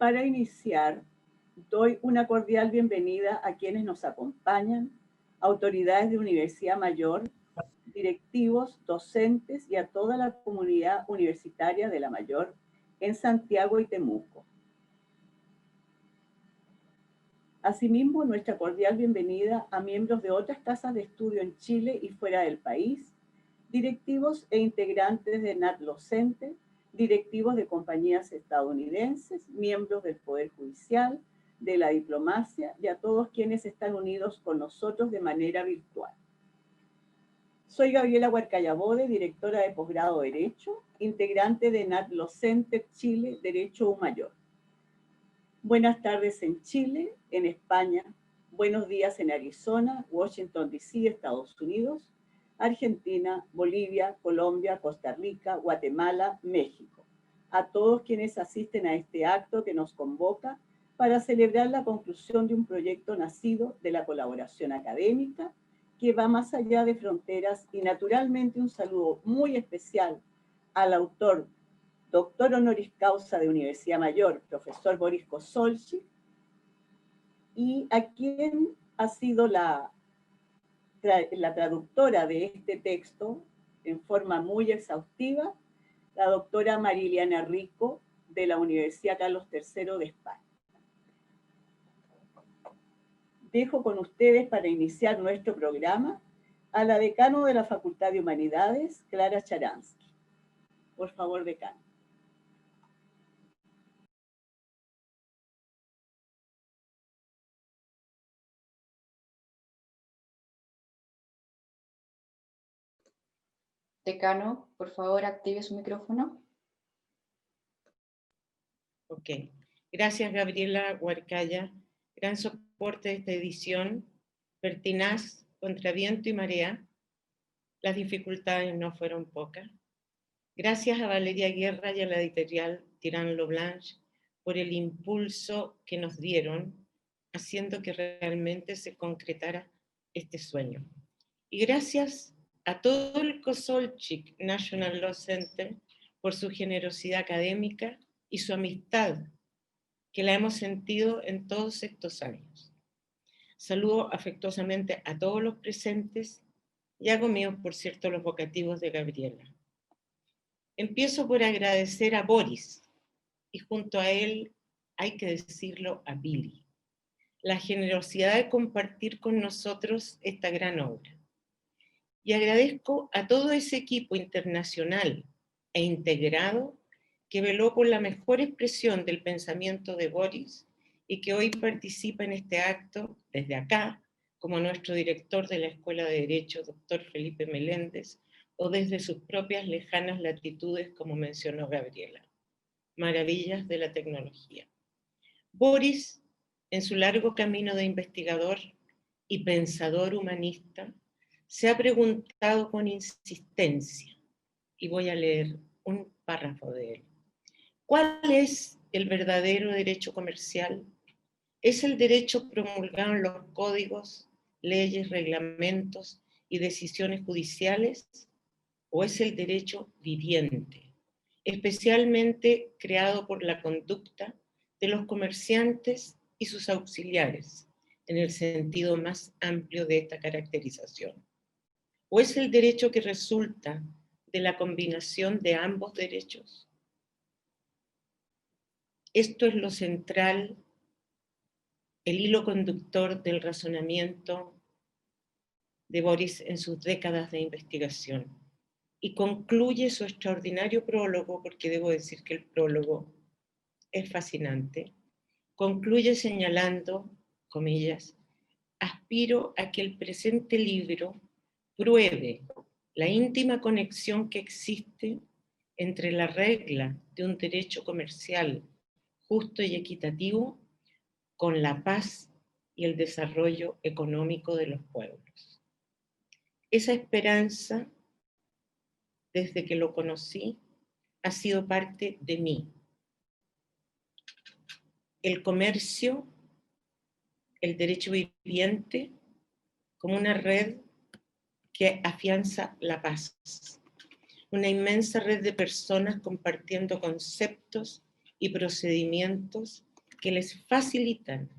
Para iniciar, doy una cordial bienvenida a quienes nos acompañan, autoridades de Universidad Mayor, directivos, docentes y a toda la comunidad universitaria de La Mayor en Santiago y Temuco. Asimismo, nuestra cordial bienvenida a miembros de otras casas de estudio en Chile y fuera del país, directivos e integrantes de NatLocente, directivos de compañías estadounidenses, miembros del Poder Judicial, de la diplomacia y a todos quienes están unidos con nosotros de manera virtual. Soy Gabriela Huarcayabode, directora de posgrado Derecho, integrante de NatLocente Chile, Derecho U Mayor. Buenas tardes en Chile, en España, buenos días en Arizona, Washington DC, Estados Unidos, Argentina, Bolivia, Colombia, Costa Rica, Guatemala, México. A todos quienes asisten a este acto que nos convoca para celebrar la conclusión de un proyecto nacido de la colaboración académica que va más allá de fronteras y naturalmente un saludo muy especial al autor, doctor honoris causa de Universidad Mayor, profesor Boris Kosolczyk, y a quien ha sido la traductora de este texto en forma muy exhaustiva, la doctora Mariliana Rico de la Universidad Carlos III de España. Dejo con ustedes para iniciar nuestro programa a la decano de la Facultad de Humanidades, Clara Charansky. Por favor, decano. Decano, por favor, active su micrófono. Ok. Gracias, Gabriela Huarcaya. Gran soporte de esta edición. Pertinaz, contra viento y marea. Las dificultades no fueron pocas. Gracias a Valeria Guerra y a la editorial Tirán Lo Blanche por el impulso que nos dieron, haciendo que realmente se concretara este sueño. Y gracias a todo el Kosolczyk National Law Center por su generosidad académica y su amistad, que la hemos sentido en todos estos años. Saludo afectuosamente a todos los presentes y hago míos, por cierto, los vocativos de Gabriela. Empiezo por agradecer a Boris, y junto a él, hay que decirlo, a Billy, la generosidad de compartir con nosotros esta gran obra. Y agradezco a todo ese equipo internacional e integrado que veló por la mejor expresión del pensamiento de Boris y que hoy participa en este acto desde acá, como nuestro director de la Escuela de Derecho, doctor Felipe Meléndez, o desde sus propias lejanas latitudes, como mencionó Gabriela. Maravillas de la tecnología. Boris, en su largo camino de investigador y pensador humanista, se ha preguntado con insistencia, y voy a leer un párrafo de él. ¿Cuál es el verdadero derecho comercial? ¿Es el derecho promulgado en los códigos, leyes, reglamentos y decisiones judiciales? ¿O es el derecho viviente, especialmente creado por la conducta de los comerciantes y sus auxiliares, en el sentido más amplio de esta caracterización? ¿O es el derecho que resulta de la combinación de ambos derechos? Esto es lo central, el hilo conductor del razonamiento de Boris en sus décadas de investigación. Y concluye su extraordinario prólogo, porque debo decir que el prólogo es fascinante, concluye señalando, comillas, aspiro a que el presente libro pruebe la íntima conexión que existe entre la regla de un derecho comercial justo y equitativo con la paz y el desarrollo económico de los pueblos. Esa esperanza, desde que lo conocí, ha sido parte de mí. El comercio, el derecho viviente, como una red que afianza la paz. Una inmensa red de personas compartiendo conceptos y procedimientos que les facilitan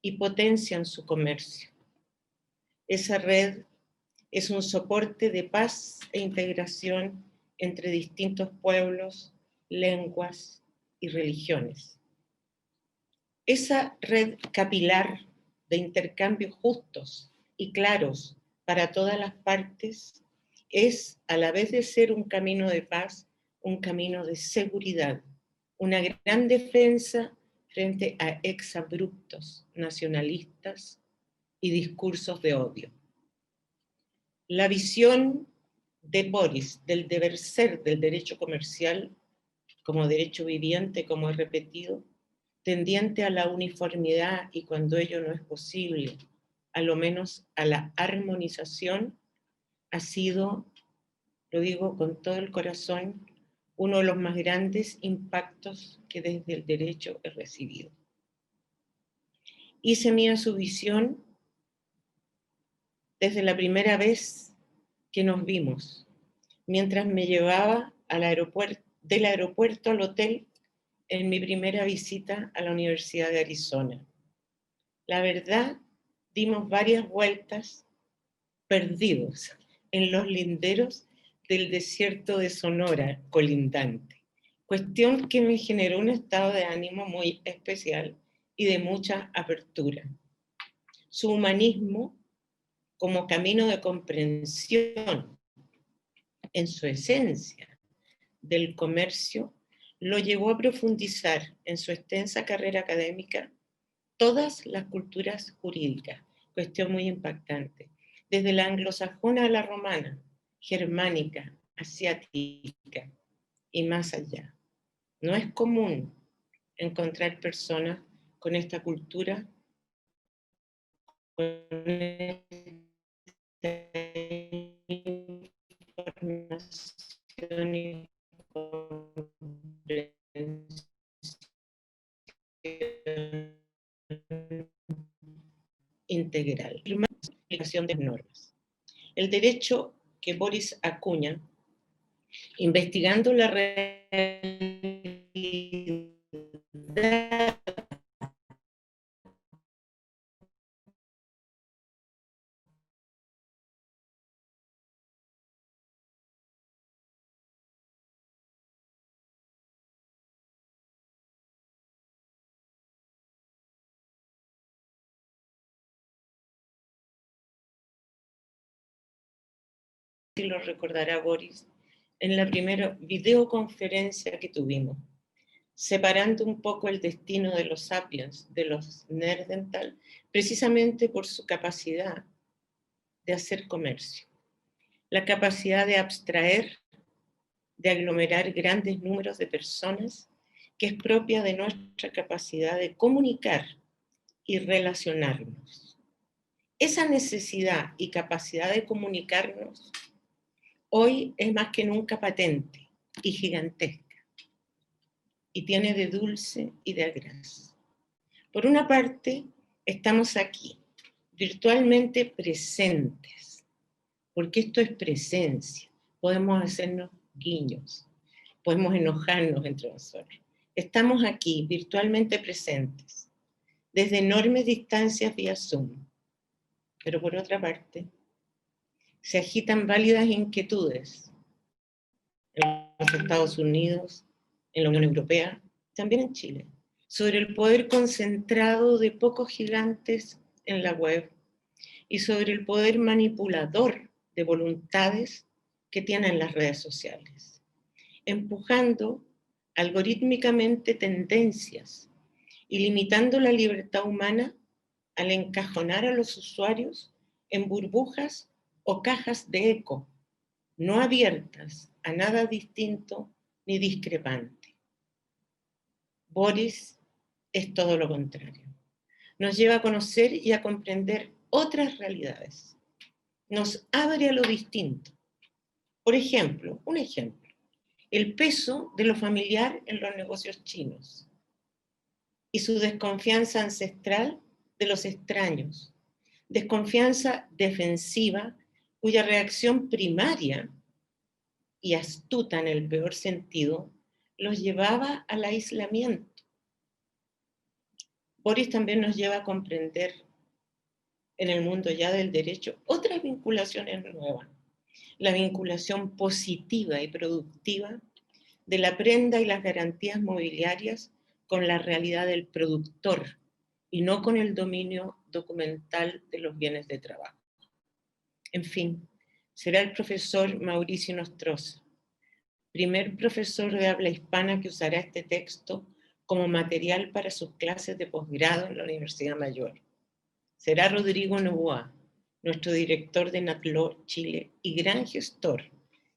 y potencian su comercio. Esa red es un soporte de paz e integración entre distintos pueblos, lenguas y religiones. Esa red capilar de intercambios justos y claros para todas las partes es, a la vez de ser un camino de paz, un camino de seguridad, una gran defensa frente a exabruptos nacionalistas y discursos de odio. La visión de Boris del deber ser del derecho comercial como derecho viviente, como he repetido, tendiente a la uniformidad y cuando ello no es posible, a lo menos a la armonización, ha sido, lo digo con todo el corazón, uno de los más grandes impactos que desde el derecho he recibido. Hice mía su visión desde la primera vez que nos vimos, mientras me llevaba al del aeropuerto al hotel en mi primera visita a la Universidad de Arizona. La verdad, dimos varias vueltas perdidos en los linderos del desierto de Sonora colindante, cuestión que me generó un estado de ánimo muy especial y de mucha apertura. Su humanismo como camino de comprensión en su esencia del comercio lo llevó a profundizar en su extensa carrera académica todas las culturas jurídicas, cuestión muy impactante, desde la anglosajona a la romana, germánica, asiática y más allá. No es común encontrar personas con esta cultura, con esta información y integral. Aplicación de normas. El derecho que Boris acuña, investigando la realidad y lo recordará Boris, en la primera videoconferencia que tuvimos, separando un poco el destino de los sapiens, de los Neandertal, precisamente por su capacidad de hacer comercio, la capacidad de abstraer, de aglomerar grandes números de personas, que es propia de nuestra capacidad de comunicar y relacionarnos. Esa necesidad y capacidad de comunicarnos hoy es más que nunca patente y gigantesca, y tiene de dulce y de agraz. Por una parte, estamos aquí, virtualmente presentes, porque esto es presencia. Podemos hacernos guiños, podemos enojarnos entre nosotros. Estamos aquí, virtualmente presentes, desde enormes distancias vía Zoom. Pero por otra parte, se agitan válidas inquietudes en los Estados Unidos, en la Unión Europea, también en Chile, sobre el poder concentrado de pocos gigantes en la web y sobre el poder manipulador de voluntades que tienen las redes sociales, empujando algorítmicamente tendencias y limitando la libertad humana al encajonar a los usuarios en burbujas o cajas de eco, no abiertas a nada distinto ni discrepante. Boris es todo lo contrario. Nos lleva a conocer y a comprender otras realidades. Nos abre a lo distinto. Por ejemplo, un ejemplo, el peso de lo familiar en los negocios chinos y su desconfianza ancestral de los extraños, desconfianza defensiva cuya reacción primaria y astuta en el peor sentido los llevaba al aislamiento. Boris también nos lleva a comprender en el mundo ya del derecho otras vinculaciones nuevas. La vinculación positiva y productiva de la prenda y las garantías mobiliarias con la realidad del productor y no con el dominio documental de los bienes de trabajo. En fin, será el profesor Mauricio Nostroza, primer profesor de habla hispana que usará este texto como material para sus clases de posgrado en la Universidad Mayor. Será Rodrigo Novoa, nuestro director de NATLO Chile y gran gestor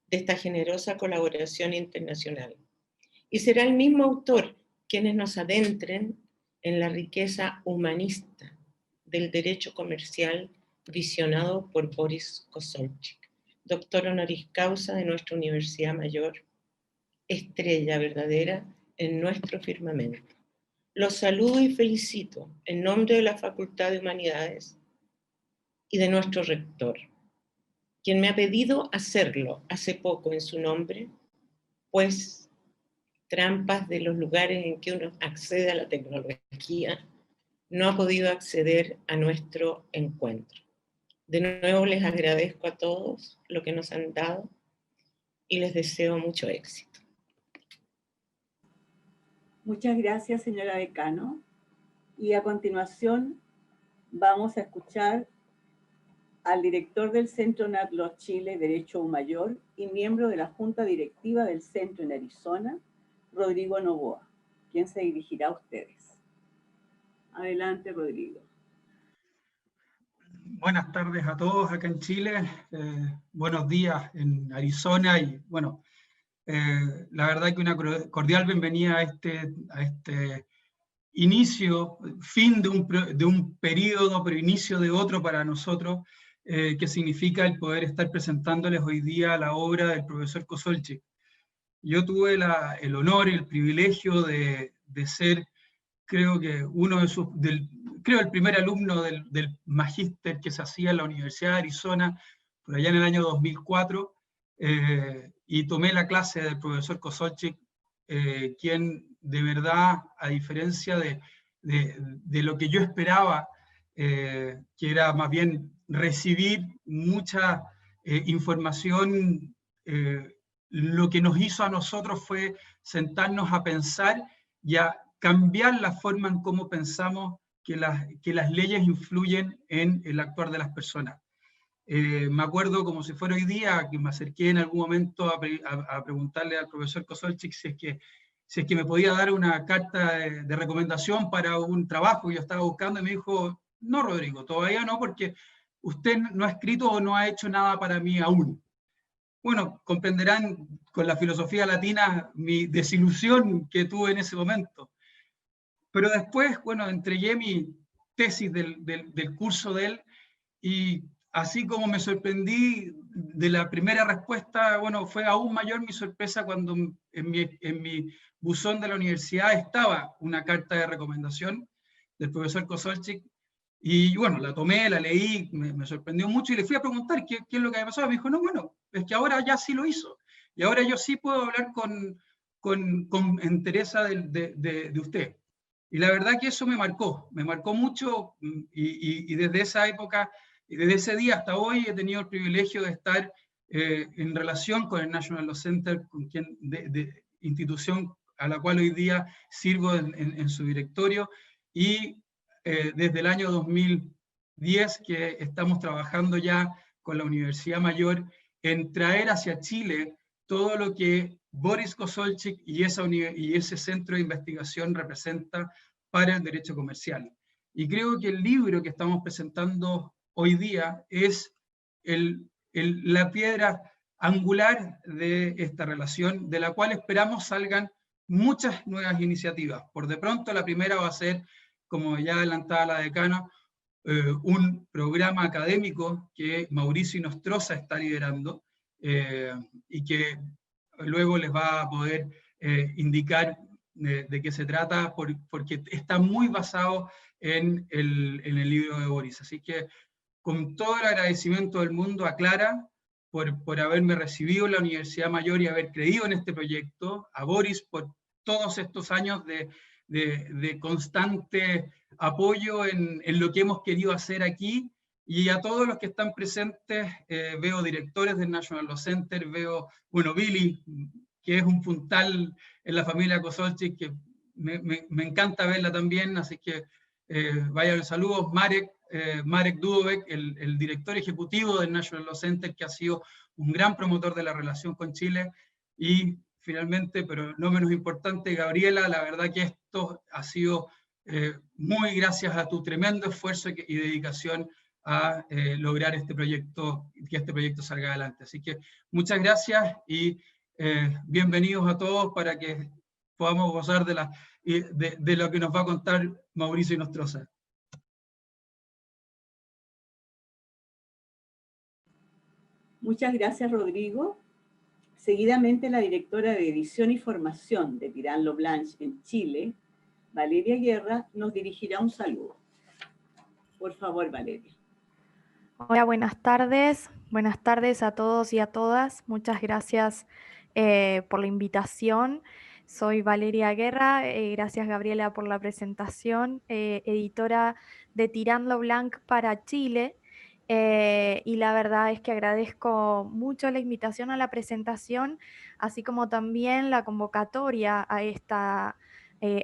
de esta generosa colaboración internacional. Y será el mismo autor quienes nos adentren en la riqueza humanista del derecho comercial visionado por Boris Kosolczyk, doctor honoris causa de nuestra Universidad Mayor, estrella verdadera en nuestro firmamento. Los saludo y felicito en nombre de la Facultad de Humanidades y de nuestro rector, quien me ha pedido hacerlo hace poco en su nombre, pues trampas de los lugares en que uno accede a la tecnología, no ha podido acceder a nuestro encuentro. De nuevo les agradezco a todos lo que nos han dado y les deseo mucho éxito. Muchas gracias, señora decano. Y a continuación vamos a escuchar al director del Centro NATLO Chile Derecho Mayor y miembro de la Junta Directiva del Centro en Arizona, Rodrigo Novoa, quien se dirigirá a ustedes. Adelante, Rodrigo. Buenas tardes a todos acá en Chile, buenos días en Arizona y bueno, la verdad que una cordial bienvenida a este inicio, fin de un periodo, pero inicio de otro para nosotros, que significa el poder estar presentándoles hoy día la obra del profesor Kosolczyk. Yo tuve el honor y el privilegio de ser, creo que el primer alumno del magíster que se hacía en la Universidad de Arizona, por allá en el año 2004, y tomé la clase del profesor Kosolczyk, quien de verdad, a diferencia de lo que yo esperaba, que era más bien recibir mucha información, lo que nos hizo a nosotros fue sentarnos a pensar y a cambiar la forma en cómo pensamos que las leyes influyen en el actuar de las personas. Me acuerdo como si fuera hoy día, que me acerqué en algún momento a preguntarle al profesor Kosolczyk si es que me podía dar una carta de recomendación para un trabajo que yo estaba buscando, y me dijo, no, Rodrigo, todavía no, porque usted no ha escrito o no ha hecho nada para mí aún. Bueno, comprenderán con la filosofía latina mi desilusión que tuve en ese momento. Pero después, bueno, entregué mi tesis del curso de él, y así como me sorprendí de la primera respuesta, bueno, fue aún mayor mi sorpresa cuando en mi buzón de la universidad estaba una carta de recomendación del profesor Kosolczyk, y bueno, la tomé, la leí, me sorprendió mucho, y le fui a preguntar qué es lo que había pasado. Me dijo, no, bueno, es que ahora ya sí lo hizo, y ahora yo sí puedo hablar con entereza de usted. Y la verdad que eso me marcó mucho, y desde esa época, y desde ese día hasta hoy he tenido el privilegio de estar en relación con el National Law Center, institución a la cual hoy día sirvo en su directorio, y desde el año 2010 que estamos trabajando ya con la Universidad Mayor en traer hacia Chile todo lo que Boris Kosolczyk y ese centro de investigación representa para el derecho comercial. Y creo que el libro que estamos presentando hoy día es la piedra angular de esta relación, de la cual esperamos salgan muchas nuevas iniciativas. Por de pronto, la primera va a ser, como ya adelantaba la decana, un programa académico que Mauricio Nostroza está liderando, y que luego les va a poder indicar de qué se trata, porque está muy basado en el libro de Boris. Así que con todo el agradecimiento del mundo a Clara por haberme recibido en la Universidad Mayor y haber creído en este proyecto, a Boris por todos estos años de constante apoyo en lo que hemos querido hacer aquí, y a todos los que están presentes. Veo directores del National Law Center, veo, bueno, Billy, que es un puntal en la familia Kosolchik, que me encanta verla también, así que vaya los saludos. Marek Dudovec, el director ejecutivo del National Law Center, que ha sido un gran promotor de la relación con Chile. Y finalmente, pero no menos importante, Gabriela, la verdad que esto ha sido muy gracias a tu tremendo esfuerzo y dedicación a lograr este proyecto, que este proyecto salga adelante. Así que muchas gracias y bienvenidos a todos para que podamos gozar de lo que nos va a contar Mauricio Inostroza. Muchas gracias, Rodrigo. Seguidamente, la directora de Edición y Formación de Tirán Loblanche en Chile, Valeria Guerra, nos dirigirá un saludo. Por favor, Valeria. Hola, buenas tardes. Buenas tardes a todos y a todas. Muchas gracias por la invitación. Soy Valeria Guerra. Gracias, Gabriela, por la presentación. Editora de Tirán Loblanc para Chile. Y la verdad es que agradezco mucho la invitación a la presentación, así como también la convocatoria a esta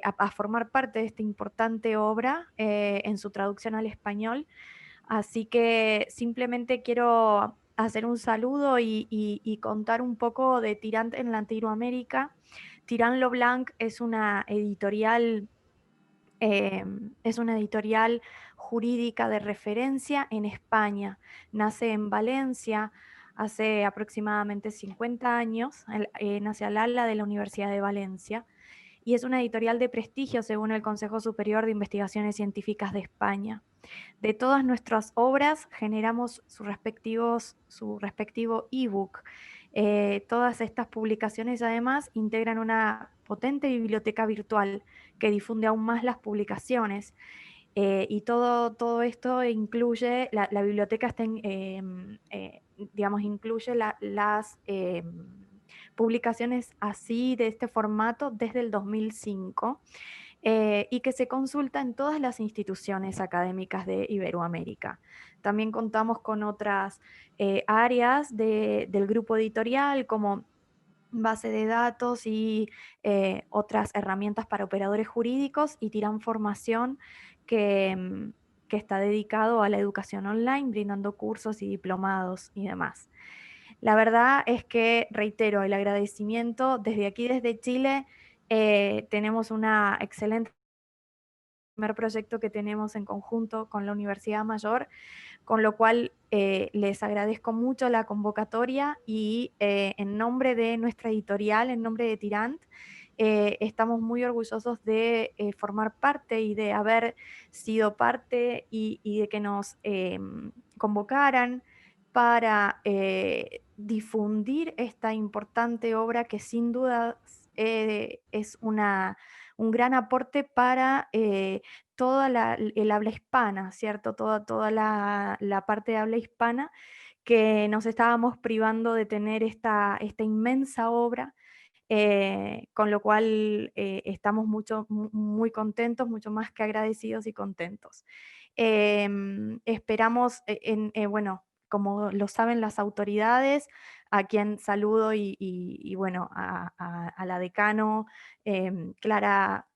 a formar parte de esta importante obra en su traducción al español. Así que simplemente quiero hacer un saludo y contar un poco de Tirán en Latinoamérica. Tirán Loblanc es una editorial jurídica de referencia en España. Nace en Valencia hace aproximadamente 50 años, nace al ala de la Universidad de Valencia, y es una editorial de prestigio según el Consejo Superior de Investigaciones Científicas de España. De todas nuestras obras generamos su respectivo ebook. Todas estas publicaciones además integran una potente biblioteca virtual que difunde aún más las publicaciones. Y todo esto incluye, la biblioteca está incluye las publicaciones así de este formato desde el 2005. Y que se consulta en todas las instituciones académicas de Iberoamérica. También contamos con otras áreas del grupo editorial, como base de datos y otras herramientas para operadores jurídicos, y Tirán Formación, que está dedicado a la educación online, brindando cursos y diplomados y demás. La verdad es que, reitero, el agradecimiento desde aquí, desde Chile. Tenemos una excelente primer proyecto que tenemos en conjunto con la Universidad Mayor, con lo cual les agradezco mucho la convocatoria y en nombre de nuestra editorial, en nombre de Tirant, estamos muy orgullosos de formar parte y de haber sido parte y de que nos convocaran para difundir esta importante obra que sin duda es un gran aporte para toda el habla hispana, ¿cierto? Toda la parte de habla hispana, que nos estábamos privando de tener esta inmensa obra, con lo cual estamos muy contentos, mucho más que agradecidos y contentos. Esperamos, bueno, como lo saben las autoridades, a quien saludo y bueno, a la decano Clara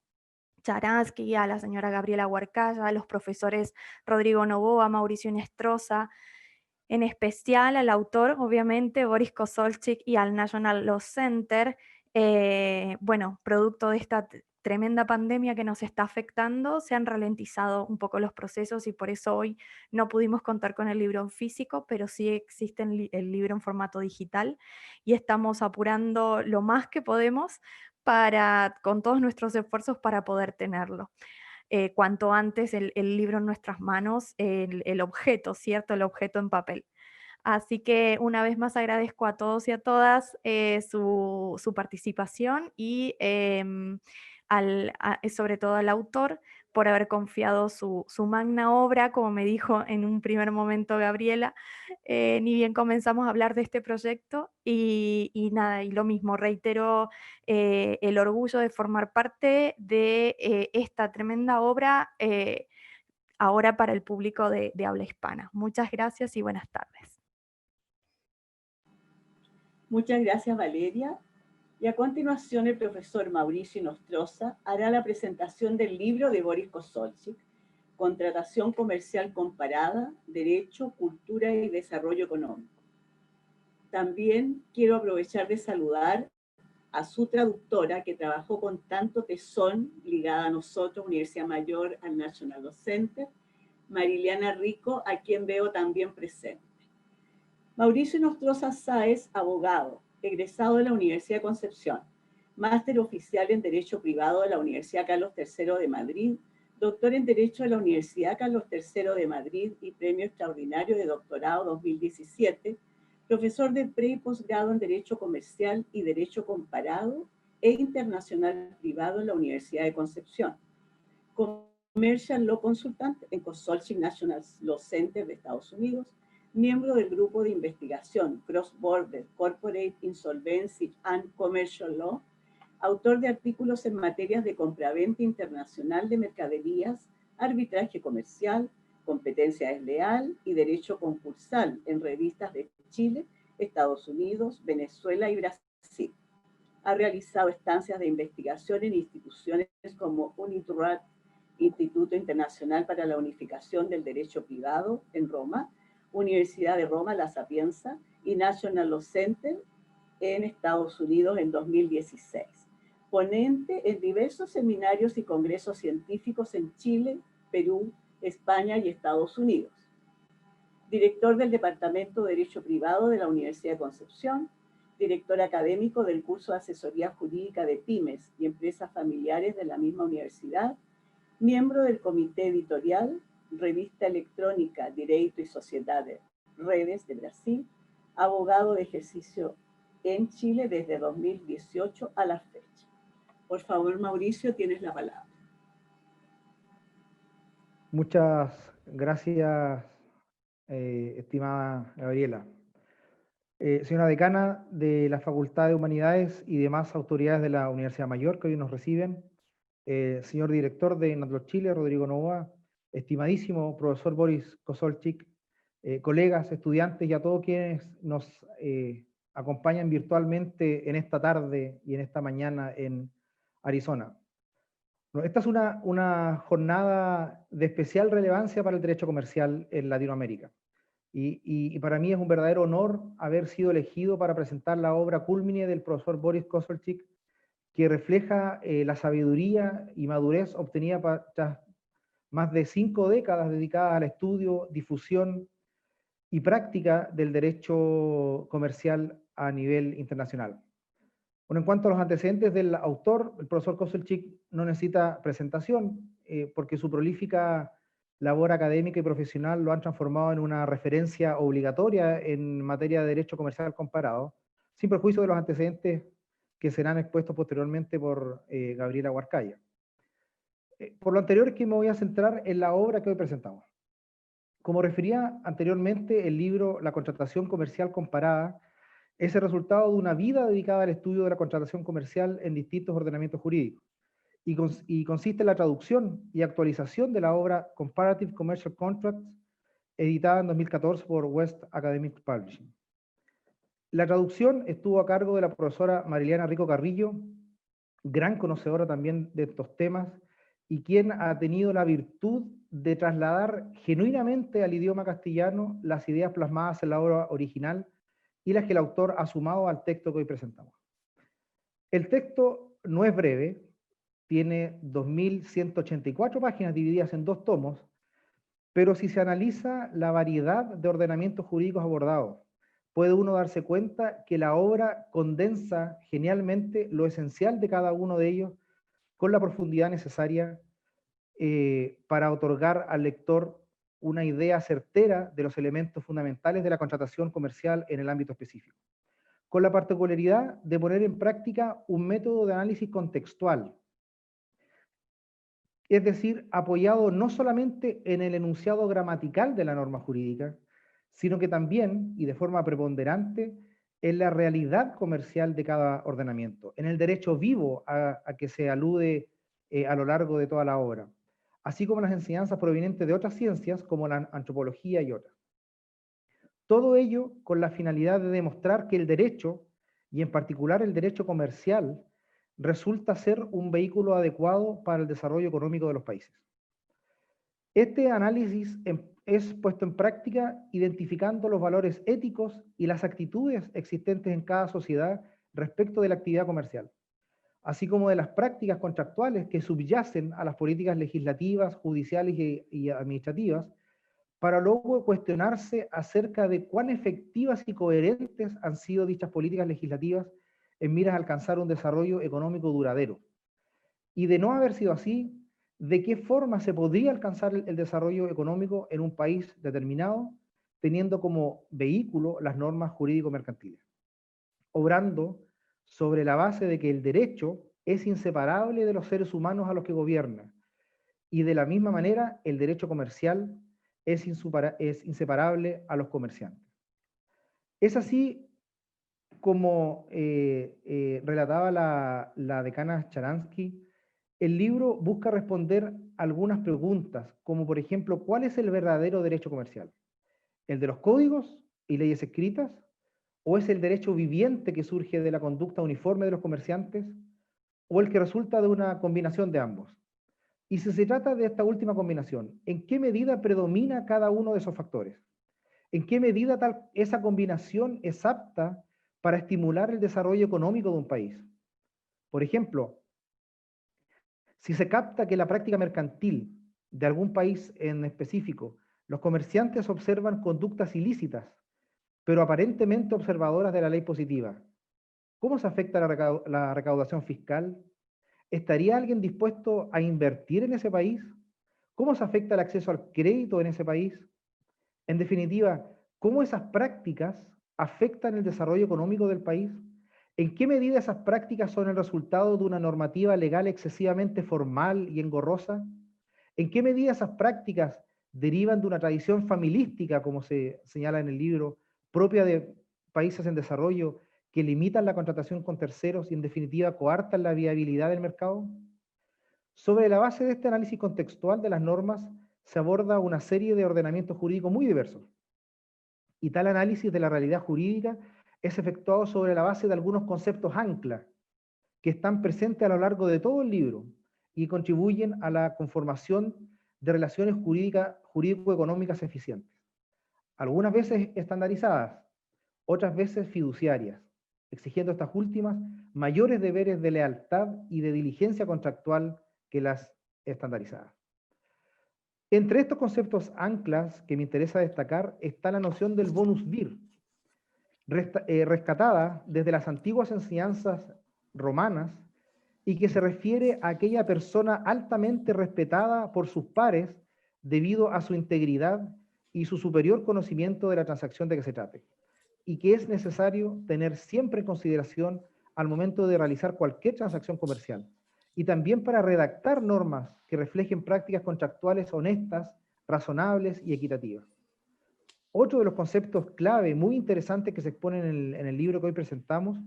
Charansky, a la señora Gabriela Huarcaya, a los profesores Rodrigo Novoa, Mauricio Inestroza, en especial al autor, obviamente, Boris Kosolchik, y al National Law Center. Bueno, producto de esta tremenda pandemia que nos está afectando, se han ralentizado un poco los procesos y por eso hoy no pudimos contar con el libro en físico, pero sí existe el libro en formato digital y estamos apurando lo más que podemos con todos nuestros esfuerzos para poder tenerlo. Cuanto antes el libro en nuestras manos, el objeto, ¿cierto? El objeto en papel. Así que una vez más agradezco a todos y a todas su participación y sobre todo al autor, por haber confiado su magna obra, como me dijo en un primer momento Gabriela, ni bien comenzamos a hablar de este proyecto y nada, y lo mismo, reitero el orgullo de formar parte de esta tremenda obra ahora para el público de habla hispana. Muchas gracias y buenas tardes. Muchas gracias, Valeria. Y a continuación, el profesor Mauricio Inostroza hará la presentación del libro de Boris Kosolchik, Contratación Comercial Comparada, Derecho, Cultura y Desarrollo Económico. También quiero aprovechar de saludar a su traductora, que trabajó con tanto tesón, ligada a nosotros, Universidad Mayor, al National Law Center, Mariliana Rico, a quien veo también presente. Mauricio Inostroza Sáez, abogado, egresado de la Universidad de Concepción, máster oficial en Derecho Privado de la Universidad Carlos III de Madrid, doctor en Derecho de la Universidad Carlos III de Madrid y premio extraordinario de doctorado 2017, profesor de pre- y posgrado en Derecho Comercial y Derecho Comparado e Internacional Privado en la Universidad de Concepción. Commercial Law Consultant en Kosolchik National Law Center de Estados Unidos, miembro del grupo de investigación Cross Border Corporate Insolvency and Commercial Law, autor de artículos en materias de compraventa internacional de mercaderías, arbitraje comercial, competencia desleal y derecho concursal en revistas de Chile, Estados Unidos, Venezuela y Brasil. Ha realizado estancias de investigación en instituciones como UNITRAD, Instituto Internacional para la Unificación del Derecho Privado en Roma, Universidad de Roma La Sapienza y National Law Center en Estados Unidos en 2016. Ponente en diversos seminarios y congresos científicos en Chile, Perú, España y Estados Unidos. Director del Departamento de Derecho Privado de la Universidad de Concepción, director académico del curso de Asesoría Jurídica de Pymes y Empresas Familiares de la misma universidad, miembro del Comité Editorial, Revista Electrónica Direito y Sociedades Redes de Brasil, abogado de ejercicio en Chile desde 2018 a la fecha. Por favor, Mauricio, tienes la palabra. Muchas gracias, estimada Gabriela. Señora decana de la Facultad de Humanidades y demás autoridades de la Universidad Mayor que hoy nos reciben, señor director de NatLaw Chile, Rodrigo Novoa, estimadísimo profesor Boris Kosolchik, colegas, estudiantes y a todos quienes nos acompañan virtualmente en esta tarde y en esta mañana en Arizona. Esta es una jornada de especial relevancia para el derecho comercial en Latinoamérica. Y para mí es un verdadero honor haber sido elegido para presentar la obra cúlmine del profesor Boris Kosolchik, que refleja la sabiduría y madurez obtenida tras más de 5 décadas dedicadas al estudio, difusión y práctica del derecho comercial a nivel internacional. Bueno, en cuanto a los antecedentes del autor, el profesor Kosolchik no necesita presentación, porque su prolífica labor académica y profesional lo han transformado en una referencia obligatoria en materia de derecho comercial comparado, sin perjuicio de los antecedentes que serán expuestos posteriormente por Gabriela Huarcaya. Por lo anterior es que me voy a centrar en la obra que hoy presentamos. Como refería anteriormente, el libro La contratación comercial comparada es el resultado de una vida dedicada al estudio de la contratación comercial en distintos ordenamientos jurídicos y consiste en la traducción y actualización de la obra Comparative Commercial Contracts, editada en 2014 por West Academic Publishing. La traducción estuvo a cargo de la profesora Mariliana Rico Carrillo, gran conocedora también de estos temas y quien ha tenido la virtud de trasladar genuinamente al idioma castellano las ideas plasmadas en la obra original y las que el autor ha sumado al texto que hoy presentamos. El texto no es breve, tiene 2.184 páginas divididas en 2 tomos, pero si se analiza la variedad de ordenamientos jurídicos abordados, puede uno darse cuenta que la obra condensa genialmente lo esencial de cada uno de ellos con la profundidad necesaria para otorgar al lector una idea certera de los elementos fundamentales de la contratación comercial en el ámbito específico, con la particularidad de poner en práctica un método de análisis contextual es decir, apoyado no solamente en el enunciado gramatical de la norma jurídica, sino que también, y de forma preponderante, en la realidad comercial de cada ordenamiento, en el derecho vivo a que se alude a lo largo de toda la obra, así como las enseñanzas provenientes de otras ciencias como la antropología y otras. Todo ello con la finalidad de demostrar que el derecho, y en particular el derecho comercial, resulta ser un vehículo adecuado para el desarrollo económico de los países. Este análisis es puesto en práctica identificando los valores éticos y las actitudes existentes en cada sociedad respecto de la actividad comercial, así como de las prácticas contractuales que subyacen a las políticas legislativas, judiciales y administrativas, para luego cuestionarse acerca de cuán efectivas y coherentes han sido dichas políticas legislativas en miras a alcanzar un desarrollo económico duradero. Y de no haber sido así, ¿de qué forma se podría alcanzar el desarrollo económico en un país determinado, teniendo como vehículo las normas jurídico-mercantiles? Obrando sobre la base de que el derecho es inseparable de los seres humanos a los que gobierna, y de la misma manera el derecho comercial es inseparable a los comerciantes. Es así como relataba la decana Sharansky. El libro busca responder algunas preguntas, como por ejemplo, ¿cuál es el verdadero derecho comercial? ¿El de los códigos y leyes escritas? ¿O es el derecho viviente que surge de la conducta uniforme de los comerciantes? ¿O el que resulta de una combinación de ambos? Y si se trata de esta última combinación, ¿en qué medida predomina cada uno de esos factores? ¿En qué medida esa combinación es apta para estimular el desarrollo económico de un país? Por ejemplo, si se capta que la práctica mercantil de algún país en específico, los comerciantes observan conductas ilícitas, pero aparentemente observadoras de la ley positiva, ¿cómo se afecta la recaudación fiscal? ¿Estaría alguien dispuesto a invertir en ese país? ¿Cómo se afecta el acceso al crédito en ese país? En definitiva, ¿cómo esas prácticas afectan el desarrollo económico del país? ¿En qué medida esas prácticas son el resultado de una normativa legal excesivamente formal y engorrosa? ¿En qué medida esas prácticas derivan de una tradición familistica, como se señala en el libro, propia de países en desarrollo, que limitan la contratación con terceros y en definitiva coartan la viabilidad del mercado? Sobre la base de este análisis contextual de las normas se aborda una serie de ordenamientos jurídicos muy diversos. Y tal análisis de la realidad jurídica es efectuado sobre la base de algunos conceptos ancla que están presentes a lo largo de todo el libro y contribuyen a la conformación de relaciones jurídico-económicas eficientes. Algunas veces estandarizadas, otras veces fiduciarias, exigiendo estas últimas mayores deberes de lealtad y de diligencia contractual que las estandarizadas. Entre estos conceptos anclas que me interesa destacar está la noción del bonus vir, rescatada desde las antiguas enseñanzas romanas y que se refiere a aquella persona altamente respetada por sus pares debido a su integridad y su superior conocimiento de la transacción de que se trate, y que es necesario tener siempre en consideración al momento de realizar cualquier transacción comercial, y también para redactar normas que reflejen prácticas contractuales honestas, razonables y equitativas. Otro de los conceptos clave muy interesantes que se exponen en el libro que hoy presentamos,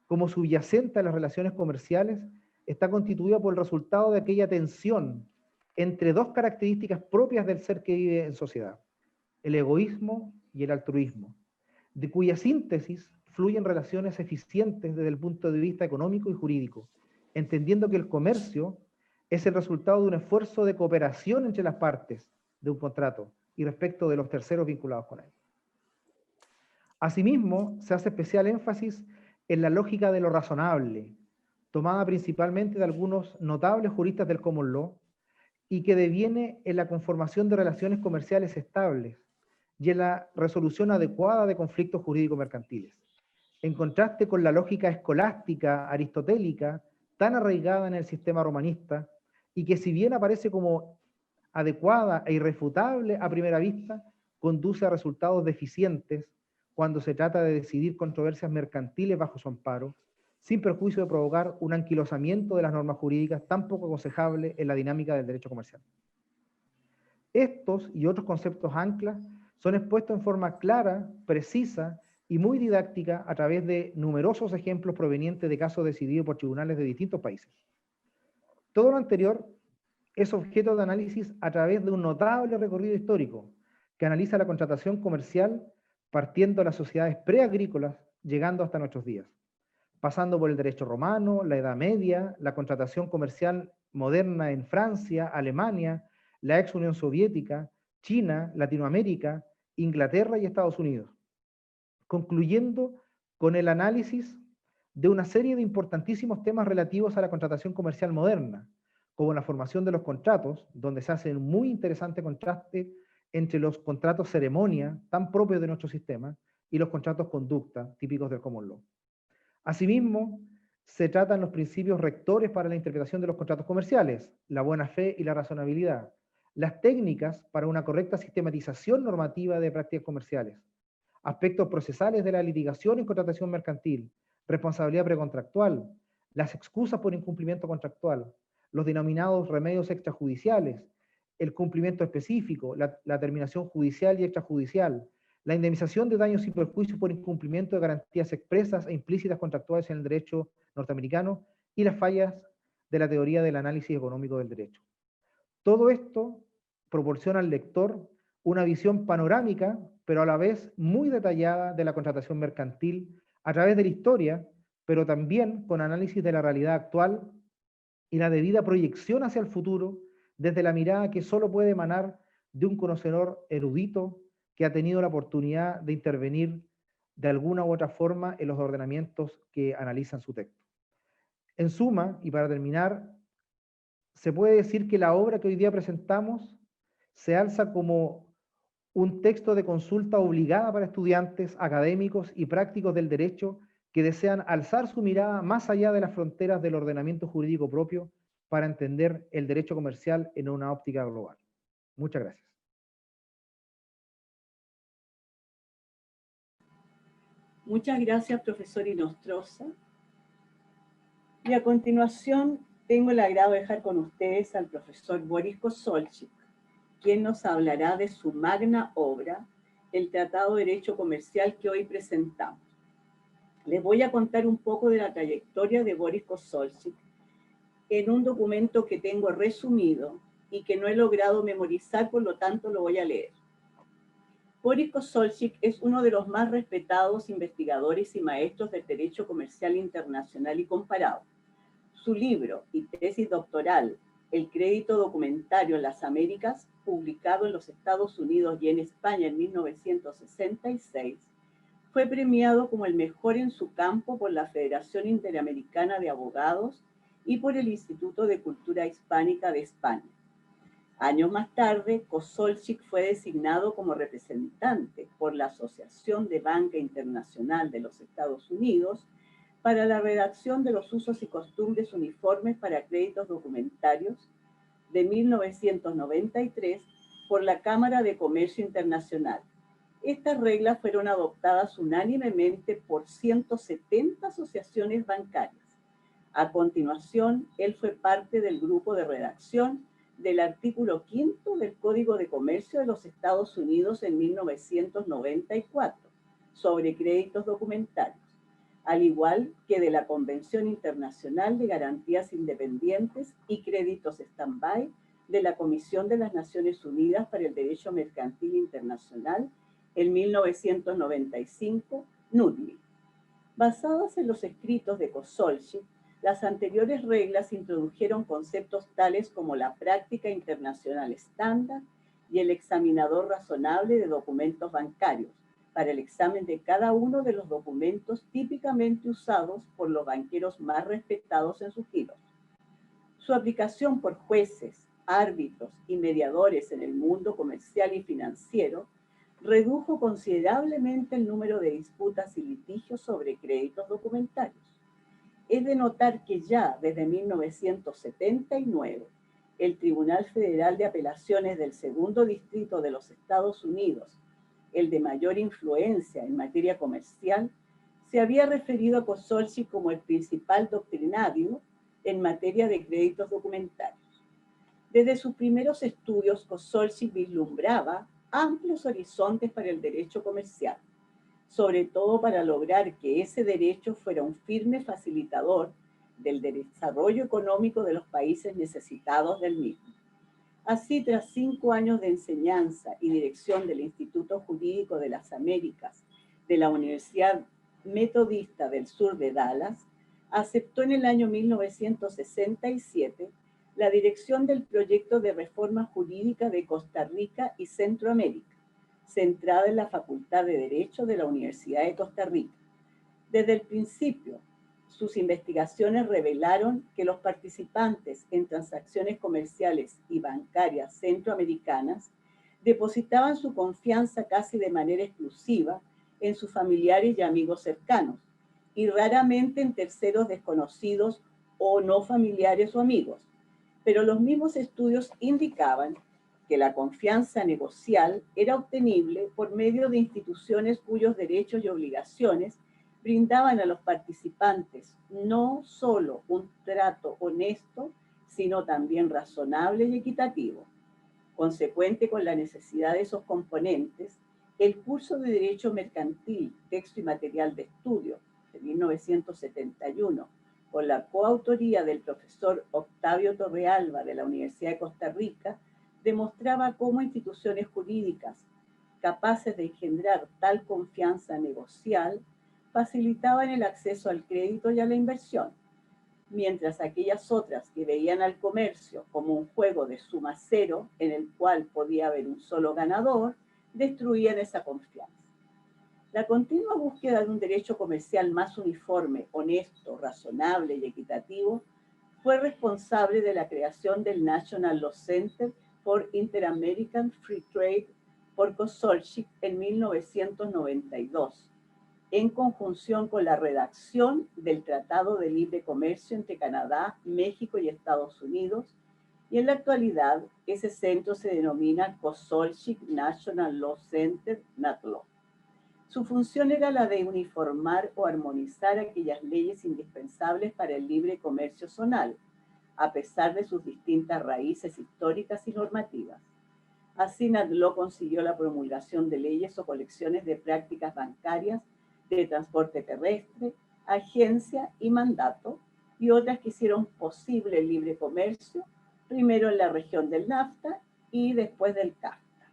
como subyacente a las relaciones comerciales, está constituida por el resultado de aquella tensión entre dos características propias del ser que vive en sociedad, el egoísmo y el altruismo, de cuya síntesis fluyen relaciones eficientes desde el punto de vista económico y jurídico, entendiendo que el comercio es el resultado de un esfuerzo de cooperación entre las partes de un contrato y respecto de los terceros vinculados con él. Asimismo, se hace especial énfasis en la lógica de lo razonable, tomada principalmente de algunos notables juristas del common law, y que deviene en la conformación de relaciones comerciales estables y en la resolución adecuada de conflictos jurídico-mercantiles, en contraste con la lógica escolástica aristotélica tan arraigada en el sistema romanista y que si bien aparece como adecuada e irrefutable a primera vista, conduce a resultados deficientes cuando se trata de decidir controversias mercantiles bajo su amparo sin perjuicio de provocar un anquilosamiento de las normas jurídicas tan poco aconsejable en la dinámica del derecho comercial. Estos y otros conceptos anclas son expuestos en forma clara, precisa y muy didáctica a través de numerosos ejemplos provenientes de casos decididos por tribunales de distintos países. Todo lo anterior es objeto de análisis a través de un notable recorrido histórico que analiza la contratación comercial partiendo de las sociedades preagrícolas, llegando hasta nuestros días, pasando por el derecho romano, la Edad Media, la contratación comercial moderna en Francia, Alemania, la ex Unión Soviética, China, Latinoamérica, Inglaterra y Estados Unidos, concluyendo con el análisis de una serie de importantísimos temas relativos a la contratación comercial moderna, como la formación de los contratos, donde se hace un muy interesante contraste entre los contratos ceremonia, tan propios de nuestro sistema, y los contratos conducta, típicos del common law. Asimismo, se tratan los principios rectores para la interpretación de los contratos comerciales, la buena fe y la razonabilidad, las técnicas para una correcta sistematización normativa de prácticas comerciales, aspectos procesales de la litigación en contratación mercantil, responsabilidad precontractual, las excusas por incumplimiento contractual, los denominados remedios extrajudiciales, el cumplimiento específico, la terminación judicial y extrajudicial, la indemnización de daños y perjuicios por incumplimiento de garantías expresas e implícitas contractuales en el derecho norteamericano y las fallas de la teoría del análisis económico del derecho. Todo esto proporciona al lector una visión panorámica, pero a la vez muy detallada de la contratación mercantil a través de la historia, pero también con análisis de la realidad actual y la debida proyección hacia el futuro desde la mirada que solo puede emanar de un conocedor erudito que ha tenido la oportunidad de intervenir de alguna u otra forma en los ordenamientos que analizan su texto. En suma, y para terminar, se puede decir que la obra que hoy día presentamos se alza como un texto de consulta obligada para estudiantes, académicos y prácticos del derecho que desean alzar su mirada más allá de las fronteras del ordenamiento jurídico propio para entender el derecho comercial en una óptica global. Muchas gracias. Muchas gracias, profesor Inostroza. Y a continuación tengo el agrado de dejar con ustedes al profesor Boris Kosolchik, quien nos hablará de su magna obra, el Tratado de Derecho Comercial que hoy presentamos. Les voy a contar un poco de la trayectoria de Boris Kosolchik en un documento que tengo resumido y que no he logrado memorizar, por lo tanto lo voy a leer. Boris Kosolchik es uno de los más respetados investigadores y maestros del derecho comercial internacional y comparado. Su libro y tesis doctoral, El crédito documentario en las Américas, publicado en los Estados Unidos y en España en 1966, fue premiado como el mejor en su campo por la Federación Interamericana de Abogados y por el Instituto de Cultura Hispánica de España. Años más tarde, Kosolchik fue designado como representante por la Asociación de Banca Internacional de los Estados Unidos para la redacción de los usos y costumbres uniformes para créditos documentarios de 1993 por la Cámara de Comercio Internacional. Estas reglas fueron adoptadas unánimemente por 170 asociaciones bancarias. A continuación, él fue parte del grupo de redacción del artículo 5 del Código de Comercio de los Estados Unidos en 1994 sobre créditos documentarios, al igual que de la Convención Internacional de Garantías Independientes y Créditos Stand-by de la Comisión de las Naciones Unidas para el Derecho Mercantil Internacional en 1995, NUDMI. Basadas en los escritos de Kosolchik, las anteriores reglas introdujeron conceptos tales como la práctica internacional estándar y el examinador razonable de documentos bancarios para el examen de cada uno de los documentos típicamente usados por los banqueros más respetados en sus giros. Su aplicación por jueces, árbitros y mediadores en el mundo comercial y financiero redujo considerablemente el número de disputas y litigios sobre créditos documentarios. Es de notar que ya desde 1979, el Tribunal Federal de Apelaciones del Segundo Distrito de los Estados Unidos, el de mayor influencia en materia comercial, se había referido a Kosolzhik como el principal doctrinario en materia de créditos documentarios. Desde sus primeros estudios, Kosolzhik vislumbraba amplios horizontes para el derecho comercial, sobre todo para lograr que ese derecho fuera un firme facilitador del desarrollo económico de los países necesitados del mismo. Así, tras 5 años de enseñanza y dirección del Instituto Jurídico de las Américas de la Universidad Metodista del Sur de Dallas, aceptó en el año 1967 la dirección del proyecto de reforma jurídica de Costa Rica y Centroamérica, centrada en la Facultad de Derecho de la Universidad de Costa Rica. Desde el principio, sus investigaciones revelaron que los participantes en transacciones comerciales y bancarias centroamericanas depositaban su confianza casi de manera exclusiva en sus familiares y amigos cercanos, y raramente en terceros desconocidos o no familiares o amigos. Pero los mismos estudios indicaban que la confianza negocial era obtenible por medio de instituciones cuyos derechos y obligaciones brindaban a los participantes no solo un trato honesto, sino también razonable y equitativo. Consecuente con la necesidad de esos componentes, el curso de Derecho Mercantil, Texto y Material de Estudio de 1971, con la coautoría del profesor Octavio Torrealba de la Universidad de Costa Rica, demostraba cómo instituciones jurídicas capaces de engendrar tal confianza negocial facilitaban el acceso al crédito y a la inversión, mientras aquellas otras que veían al comercio como un juego de suma cero en el cual podía haber un solo ganador, destruían esa confianza. La continua búsqueda de un derecho comercial más uniforme, honesto, razonable y equitativo fue responsable de la creación del National Law Center for Inter-American Free Trade por Kosolzhik en 1992, en conjunción con la redacción del Tratado de Libre Comercio entre Canadá, México y Estados Unidos, y en la actualidad ese centro se denomina Kosolzhik National Law Center, NATLAW. Su función era la de uniformar o armonizar aquellas leyes indispensables para el libre comercio zonal, a pesar de sus distintas raíces históricas y normativas. Así, NATLAW consiguió la promulgación de leyes o colecciones de prácticas bancarias, de transporte terrestre, agencia y mandato, y otras que hicieron posible el libre comercio, primero en la región del NAFTA y después del CAFTA.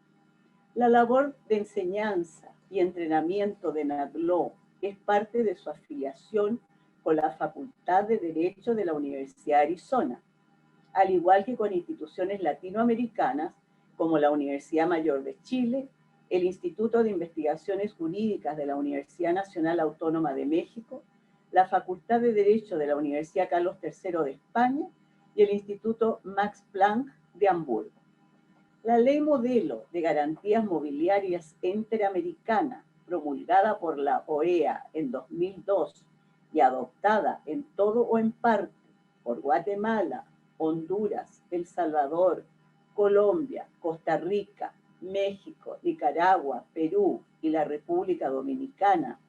La labor de enseñanza y entrenamiento de NATLAW es parte de su afiliación con la Facultad de Derecho de la Universidad de Arizona, al igual que con instituciones latinoamericanas como la Universidad Mayor de Chile, el Instituto de Investigaciones Jurídicas de la Universidad Nacional Autónoma de México, la Facultad de Derecho de la Universidad Carlos III de España y el Instituto Max Planck de Hamburgo. La Ley Modelo de Garantías Mobiliarias Interamericana, promulgada por la OEA en 2002 y adoptada en todo o en parte por Guatemala, Honduras, El Salvador, Colombia, Costa Rica, México, Nicaragua, Perú y la República Dominicana,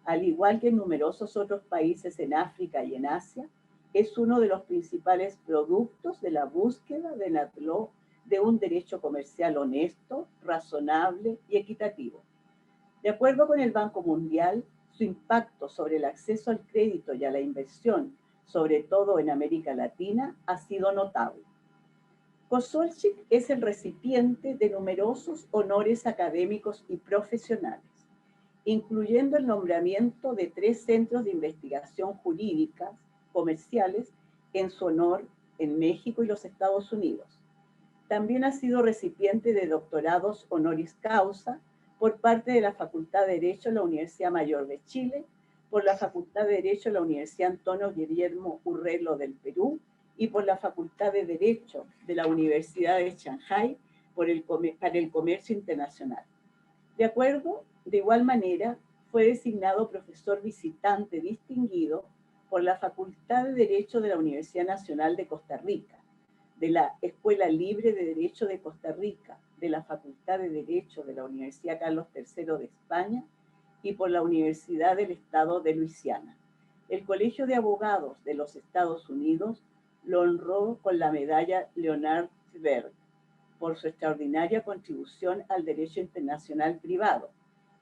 al igual que en numerosos otros países en África y en Asia, es uno de los principales productos de la búsqueda de NATLAW de un derecho comercial honesto, razonable y equitativo. De acuerdo con el Banco Mundial, su impacto sobre el acceso al crédito y a la inversión, sobre todo en América Latina, ha sido notable. Kosolzhik es el recipiente de numerosos honores académicos y profesionales, incluyendo el nombramiento de 3 centros de investigación jurídicas comerciales en su honor en México y los Estados Unidos. También ha sido recipiente de doctorados honoris causa por parte de la Facultad de Derecho de la Universidad Mayor de Chile, por la Facultad de Derecho de la Universidad Antonio Guillermo Urrelo del Perú y por la Facultad de Derecho de la Universidad de Shanghái para el comercio internacional. De igual manera, fue designado profesor visitante distinguido por la Facultad de Derecho de la Universidad Nacional de Costa Rica, de la Escuela Libre de Derecho de Costa Rica, de la Facultad de Derecho de la Universidad Carlos III de España y por la Universidad del Estado de Luisiana. El Colegio de Abogados de los Estados Unidos lo honró con la medalla Leonard Berg por su extraordinaria contribución al derecho internacional privado,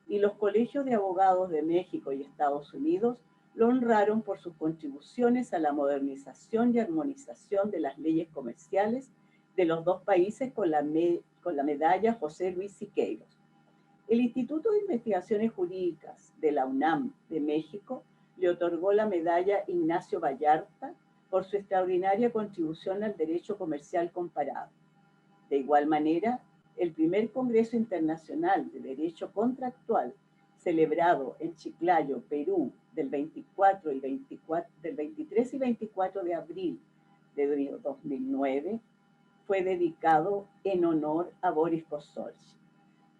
y los colegios de abogados de México y Estados Unidos lo honraron por sus contribuciones a la modernización y armonización de las leyes comerciales de los dos países con la medalla José Luis Siqueiros. El Instituto de Investigaciones Jurídicas de la UNAM de México le otorgó la medalla Ignacio Vallarta por su extraordinaria contribución al derecho comercial comparado. De igual manera, el primer Congreso Internacional de Derecho Contractual, celebrado en Chiclayo, Perú, del 23 y 24 de abril de 2009, fue dedicado en honor a Boris Kosolchik.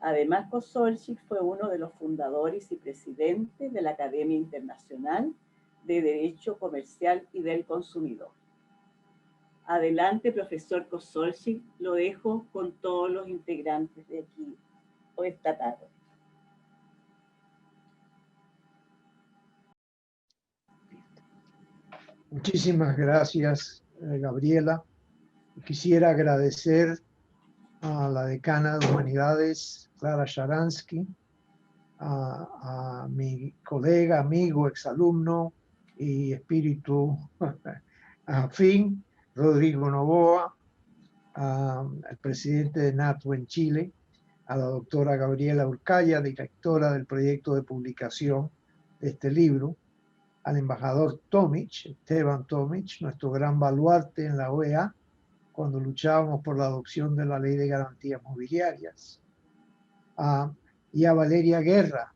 Además, Kosolchik fue uno de los fundadores y presidente de la Academia Internacional de Derecho Comercial y del Consumidor. Adelante, profesor Kosolchik, lo dejo con todos los integrantes de aquí hoy esta tarde. Muchísimas gracias, Gabriela. Quisiera agradecer a la decana de Humanidades, Clara Sharansky, a mi colega, amigo, exalumno y espíritu afín, Rodrigo Novoa, al presidente de NATLO en Chile, a la doctora Gabriela Urcaya, directora del proyecto de publicación de este libro, al embajador Tomic, Esteban Tomic, nuestro gran baluarte en la OEA, cuando luchábamos por la adopción de la Ley de Garantías Mobiliarias, y a Valeria Guerra,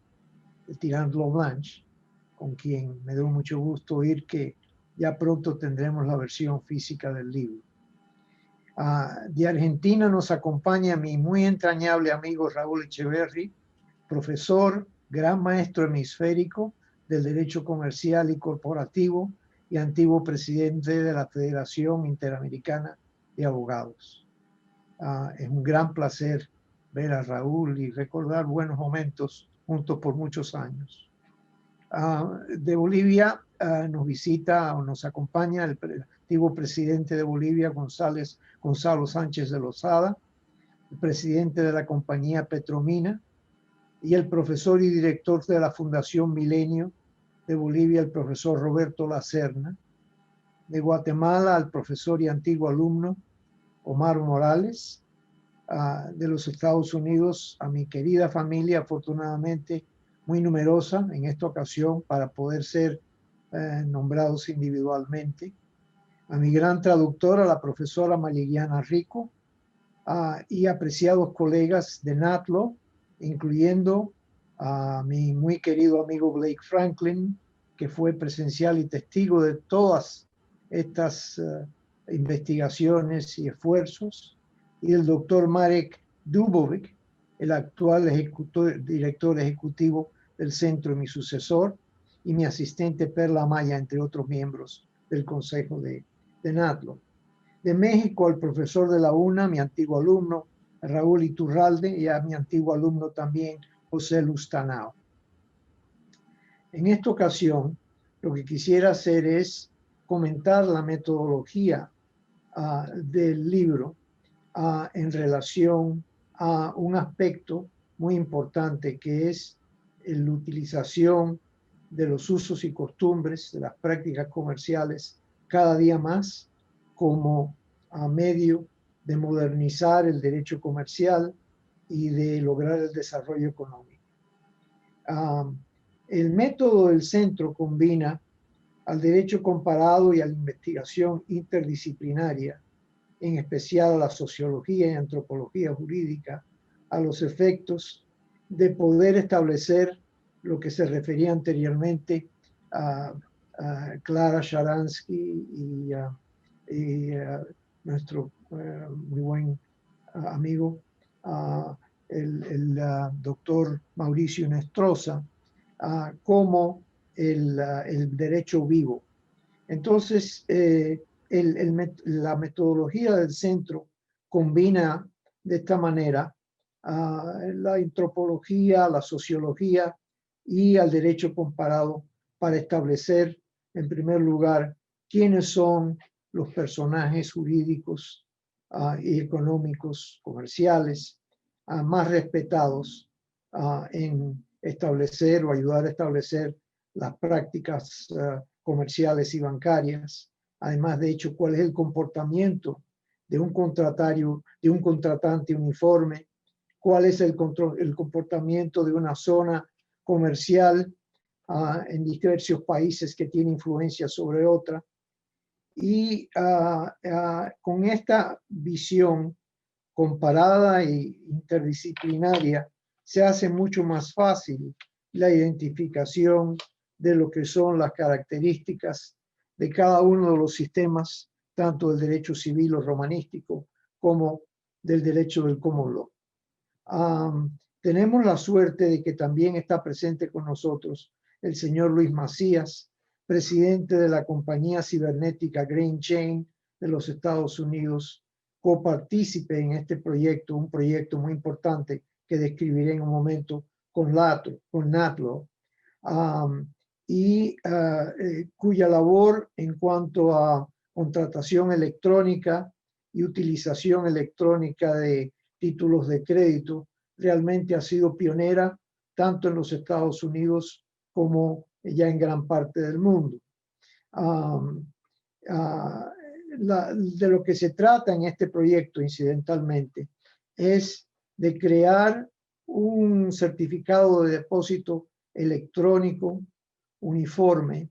de Tirant lo Blanche, con quien me dio mucho gusto oír que ya pronto tendremos la versión física del libro. De Argentina nos acompaña mi muy entrañable amigo Raúl Echeverry, profesor, gran maestro hemisférico del Derecho Comercial y Corporativo y antiguo presidente de la Federación Interamericana de Abogados. Es un gran placer ver a Raúl y recordar buenos momentos juntos por muchos años. De Bolivia nos visita o nos acompaña el antiguo presidente de Bolivia, Gonzalo Sánchez de Lozada, el presidente de la compañía Petromina, y el profesor y director de la Fundación Milenio de Bolivia, el profesor Roberto Lacerna. De Guatemala, al profesor y antiguo alumno Omar Morales. De los Estados Unidos, a mi querida familia, afortunadamente muy numerosa en esta ocasión para poder ser nombrados individualmente. A mi gran traductora, la profesora Maliguiana Rico, y apreciados colegas de NATLO, incluyendo a mi muy querido amigo Blake Franklin, que fue presencial y testigo de todas estas investigaciones y esfuerzos, y el doctor Marek Dubovic, el actual director ejecutivo del centro y mi sucesor, y mi asistente Perla Maya, entre otros miembros del consejo de NATLO. De México, al profesor de la UNA, mi antiguo alumno Raúl Iturralde, y a mi antiguo alumno también José Lustanao. En esta ocasión, lo que quisiera hacer es comentar la metodología del libro en relación a un aspecto muy importante, que es la utilización de los usos y costumbres de las prácticas comerciales cada día más como medio de modernizar el derecho comercial y de lograr el desarrollo económico. El método del centro combina al derecho comparado y a la investigación interdisciplinaria, en especial a la sociología y antropología jurídica, a los efectos de poder establecer lo que se refería anteriormente a Clara Sharansky y nuestro muy buen amigo, el doctor Mauricio Nestroza, como el derecho vivo. Entonces, la metodología del centro combina de esta manera la antropología, la sociología y al derecho comparado para establecer, en primer lugar, quiénes son los personajes jurídicos y económicos, comerciales, más respetados en establecer o ayudar a establecer las prácticas comerciales y bancarias. Además, de hecho, cuál es el comportamiento de un contratante uniforme, cuál es el comportamiento de una zona comercial en diversos países que tiene influencia sobre otra. Y con esta visión comparada e interdisciplinaria, se hace mucho más fácil la identificación de lo que son las características de cada uno de los sistemas, tanto del derecho civil o romanístico como del derecho del common law. Tenemos la suerte de que también está presente con nosotros el señor Luis Macías, presidente de la compañía cibernética Green Chain de los Estados Unidos, copartícipe en este proyecto, un proyecto muy importante que describiré en un momento con NATLO, cuya labor en cuanto a contratación electrónica y utilización electrónica de títulos de crédito realmente ha sido pionera tanto en los Estados Unidos como ya en gran parte del mundo. De lo que se trata en este proyecto, incidentalmente, es de crear un certificado de depósito electrónico uniforme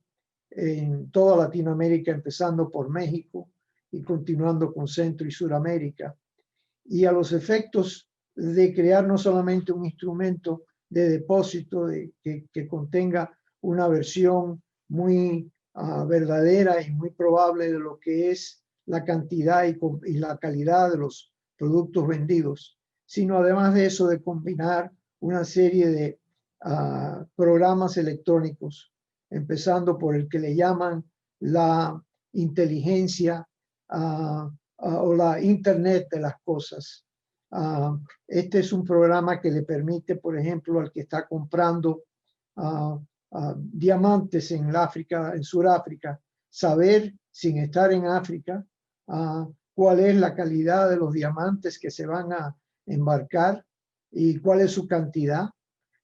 en toda Latinoamérica, empezando por México y continuando con Centro y Suramérica, y a los efectos de crear no solamente un instrumento de depósito que contenga una versión muy verdadera y muy probable de lo que es la cantidad y la calidad de los productos vendidos, sino además de eso de combinar una serie de programas electrónicos, empezando por el que le llaman la inteligencia o la Internet de las cosas. Este es un programa que le permite, por ejemplo, al que está comprando diamantes en África, en Sudáfrica, saber sin estar en África cuál es la calidad de los diamantes que se van a embarcar y cuál es su cantidad.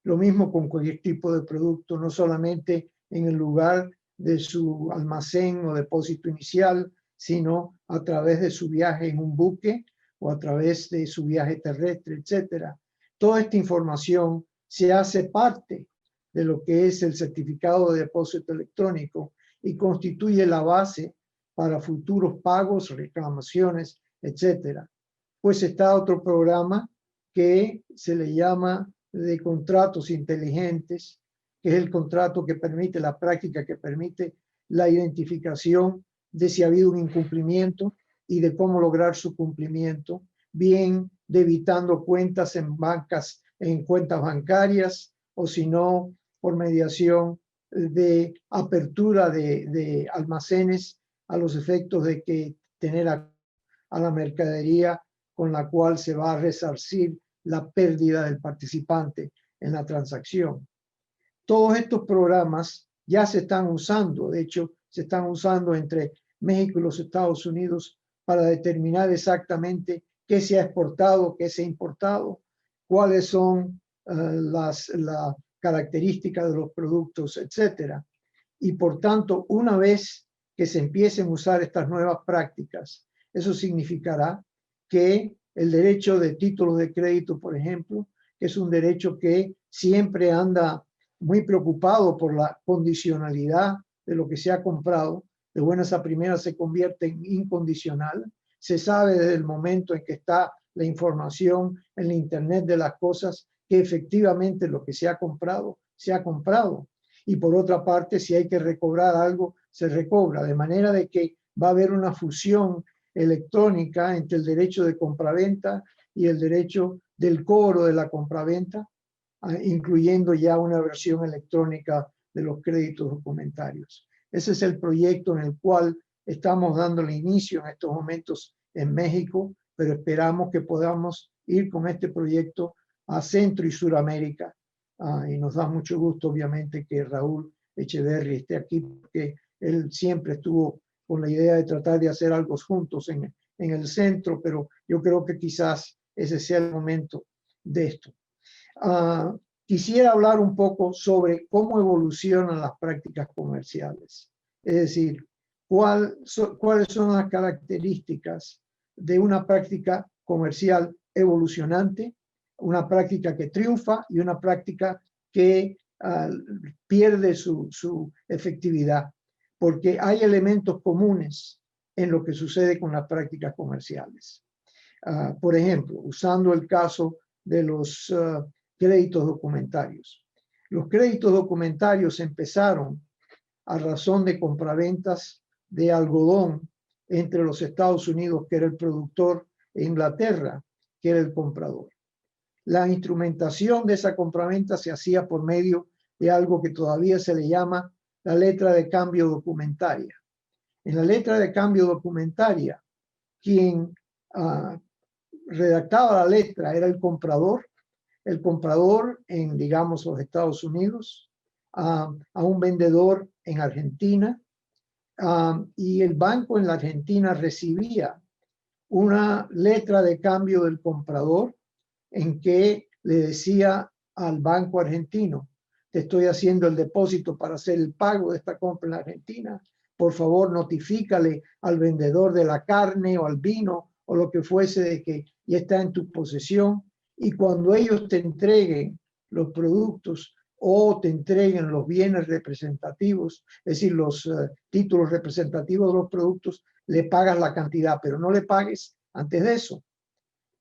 Lo mismo con cualquier tipo de producto, no solamente en el lugar de su almacén o depósito inicial, sino a través de su viaje en un buque o a través de su viaje terrestre, etcétera. Toda esta información se hace parte de lo que es el certificado de depósito electrónico y constituye la base para futuros pagos, reclamaciones, etcétera. Pues está otro programa que se le llama de contratos inteligentes, que es el contrato que permite, la práctica que permite la identificación de si ha habido un incumplimiento y de cómo lograr su cumplimiento, bien debitando cuentas en cuentas bancarias, o si no, por mediación de apertura de almacenes a los efectos de que tener a la mercadería con la cual se va a resarcir la pérdida del participante en la transacción. Todos estos programas ya se están usando, de hecho, se están usando entre México y los Estados Unidos para determinar exactamente qué se ha exportado, qué se ha importado, cuáles son las características de los productos, etcétera. Y por tanto, una vez que se empiecen a usar estas nuevas prácticas, eso significará que el derecho de títulos de crédito, por ejemplo, que es un derecho que siempre anda muy preocupado por la condicionalidad de lo que se ha comprado, de buenas a primeras se convierte en incondicional. Se sabe desde el momento en que está la información en la Internet de las cosas que efectivamente lo que se ha comprado, se ha comprado. Y por otra parte, si hay que recobrar algo, se recobra. De manera de que va a haber una fusión electrónica entre el derecho de compraventa y el derecho del cobro de la compraventa, incluyendo ya una versión electrónica de los créditos documentarios. Ese es el proyecto en el cual estamos dándole inicio en estos momentos en México, pero esperamos que podamos ir con este proyecto a Centro y Suramérica y nos da mucho gusto, obviamente, que Raúl Echeverri esté aquí, porque él siempre estuvo con la idea de tratar de hacer algo juntos en el centro, pero yo creo que quizás ese sea el momento de esto. Quisiera hablar un poco sobre cómo evolucionan las prácticas comerciales, es decir, cuáles son las características de una práctica comercial evolucionante, una práctica que triunfa y una práctica que pierde su efectividad, porque hay elementos comunes en lo que sucede con las prácticas comerciales. Por ejemplo, usando el caso de los créditos documentarios. Los créditos documentarios empezaron a razón de compraventas de algodón entre los Estados Unidos, que era el productor, e Inglaterra, que era el comprador. La instrumentación de esa compraventa se hacía por medio de algo que todavía se le llama la letra de cambio documentaria. En la letra de cambio documentaria, quien redactaba la letra era el comprador en, digamos, los Estados Unidos, a un vendedor en Argentina, y el banco en la Argentina recibía una letra de cambio del comprador en que le decía al banco argentino: te estoy haciendo el depósito para hacer el pago de esta compra en la Argentina, por favor notifícale al vendedor de la carne o al vino o lo que fuese de que ya está en tu posesión, y cuando ellos te entreguen los productos o te entreguen los bienes representativos, es decir, los títulos representativos de los productos, le pagas la cantidad, pero no le pagues antes de eso.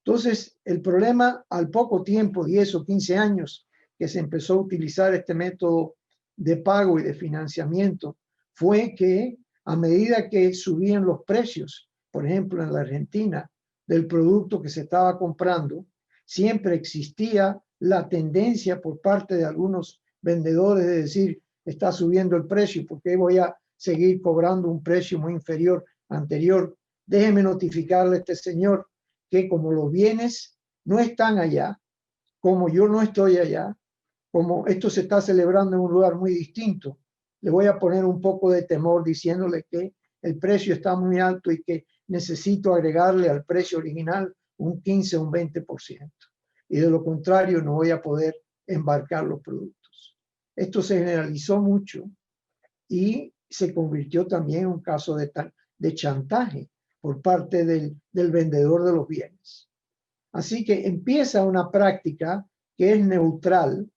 Entonces, el problema, al poco tiempo, 10 o 15 años que se empezó a utilizar este método de pago y de financiamiento, fue que a medida que subían los precios, por ejemplo, en la Argentina, del producto que se estaba comprando, siempre existía la tendencia por parte de algunos vendedores de decir: está subiendo el precio, ¿por qué voy a seguir cobrando un precio muy inferior anterior? Déjeme notificarle a este señor que como los bienes no están allá, como yo no estoy allá, como esto se está celebrando en un lugar muy distinto, le voy a poner un poco de temor diciéndole que el precio está muy alto y que necesito agregarle al precio original un 15 o un 20%. Y de lo contrario no voy a poder embarcar los productos. Esto se generalizó mucho y se convirtió también en un caso de chantaje por parte del vendedor de los bienes. Así que empieza una práctica que es neutral,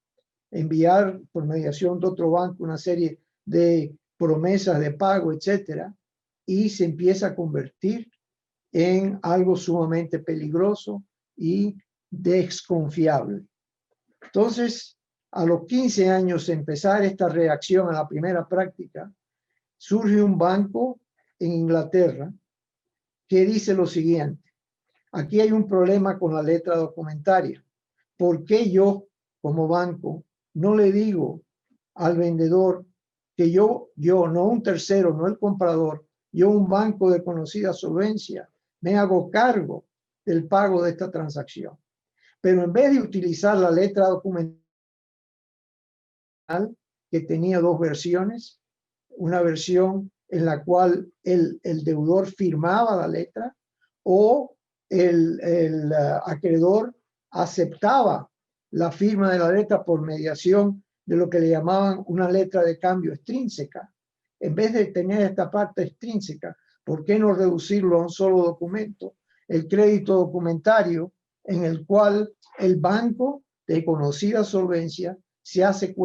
enviar por mediación de otro banco una serie de promesas de pago, etcétera, y se empieza a convertir en algo sumamente peligroso y desconfiable. Entonces, a los 15 años de empezar esta reacción a la primera práctica, surge un banco en Inglaterra que dice lo siguiente: aquí hay un problema con la letra documentaria. ¿Por qué yo, como banco, no le digo al vendedor que yo, no un tercero, no el comprador, yo, un banco de conocida solvencia, me hago cargo del pago de esta transacción? Pero en vez de utilizar la letra documental, que tenía dos versiones, una versión en la cual el deudor firmaba la letra, o el acreedor aceptaba la firma de la letra por mediación de lo que le llamaban una letra de cambio extrínseca. En vez de tener esta parte extrínseca, ¿por qué no reducirlo a un solo documento? El crédito documentario, en el cual el banco de conocida solvencia se hace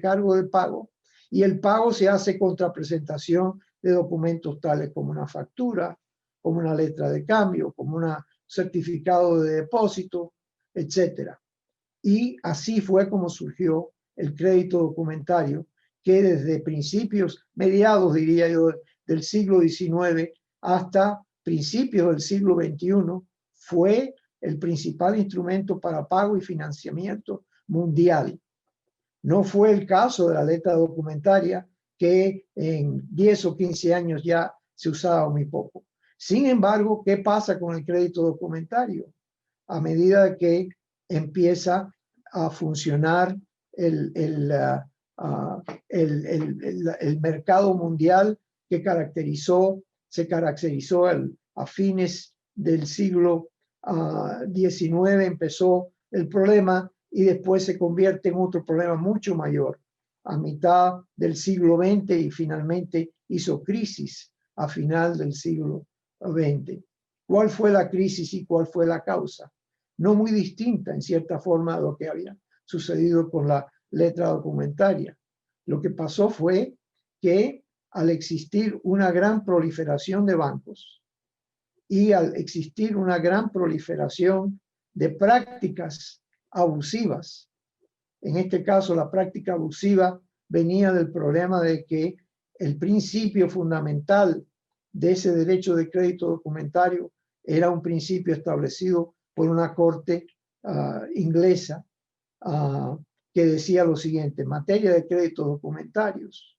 cargo del pago, y el pago se hace contra presentación de documentos tales como una factura, como una letra de cambio, como un certificado de depósito, etc. Y así fue como surgió el crédito documentario, que desde principios, mediados, diría yo, del siglo XIX hasta principios del siglo XXI, fue el principal instrumento para pago y financiamiento mundial. No fue el caso de la letra documentaria, que en 10 o 15 años ya se usaba muy poco. Sin embargo, ¿qué pasa con el crédito documentario? A medida que empieza a funcionar el mercado mundial que se caracterizó a fines del siglo XIX, empezó el problema y después se convierte en otro problema mucho mayor a mitad del siglo XX y finalmente hizo crisis a final del siglo XX. ¿Cuál fue la crisis y cuál fue la causa? No muy distinta en cierta forma de lo que había sucedido con la letra documentaria. Lo que pasó fue que al existir una gran proliferación de bancos y al existir una gran proliferación de prácticas abusivas, en este caso la práctica abusiva venía del problema de que el principio fundamental de ese derecho de crédito documentario era un principio establecido por una corte inglesa que decía lo siguiente: en materia de créditos documentarios,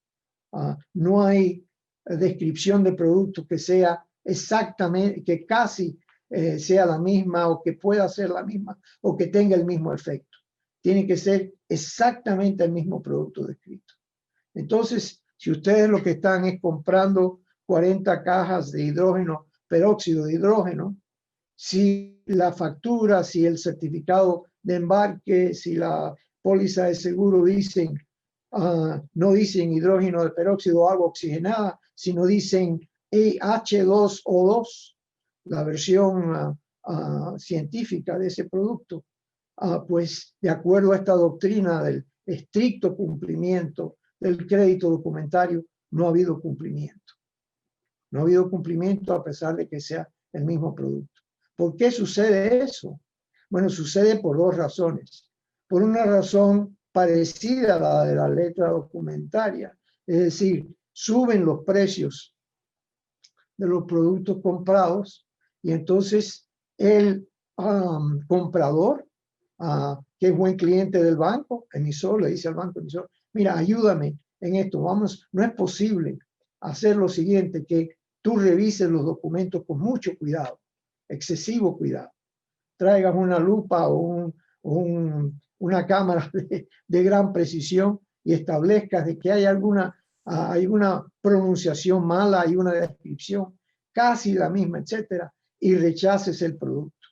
no hay descripción de producto que sea exactamente, que casi sea la misma o que pueda ser la misma o que tenga el mismo efecto. Tiene que ser exactamente el mismo producto descrito. Entonces, si ustedes lo que están es comprando 40 cajas de hidrógeno, peróxido de hidrógeno, si la factura, si el certificado de embarque, si la póliza de seguro dicen, no dicen hidrógeno de peróxido o agua oxigenada, sino dicen H2O2, la versión científica de ese producto, pues de acuerdo a esta doctrina del estricto cumplimiento del crédito documentario, no ha habido cumplimiento. No ha habido cumplimiento a pesar de que sea el mismo producto. ¿Por qué sucede eso? Bueno, sucede por dos razones. Por una razón parecida a la de la letra documentaria, es decir, suben los precios de los productos comprados y entonces el comprador, que es buen cliente del banco, emisor, le dice al banco emisor: mira, ayúdame en esto, vamos, no es posible hacer lo siguiente, que tú revises los documentos con mucho cuidado, excesivo cuidado, traigas una lupa o una cámara de gran precisión y establezcas de que hay alguna pronunciación mala, hay una descripción casi la misma, etcétera, y rechaces el producto.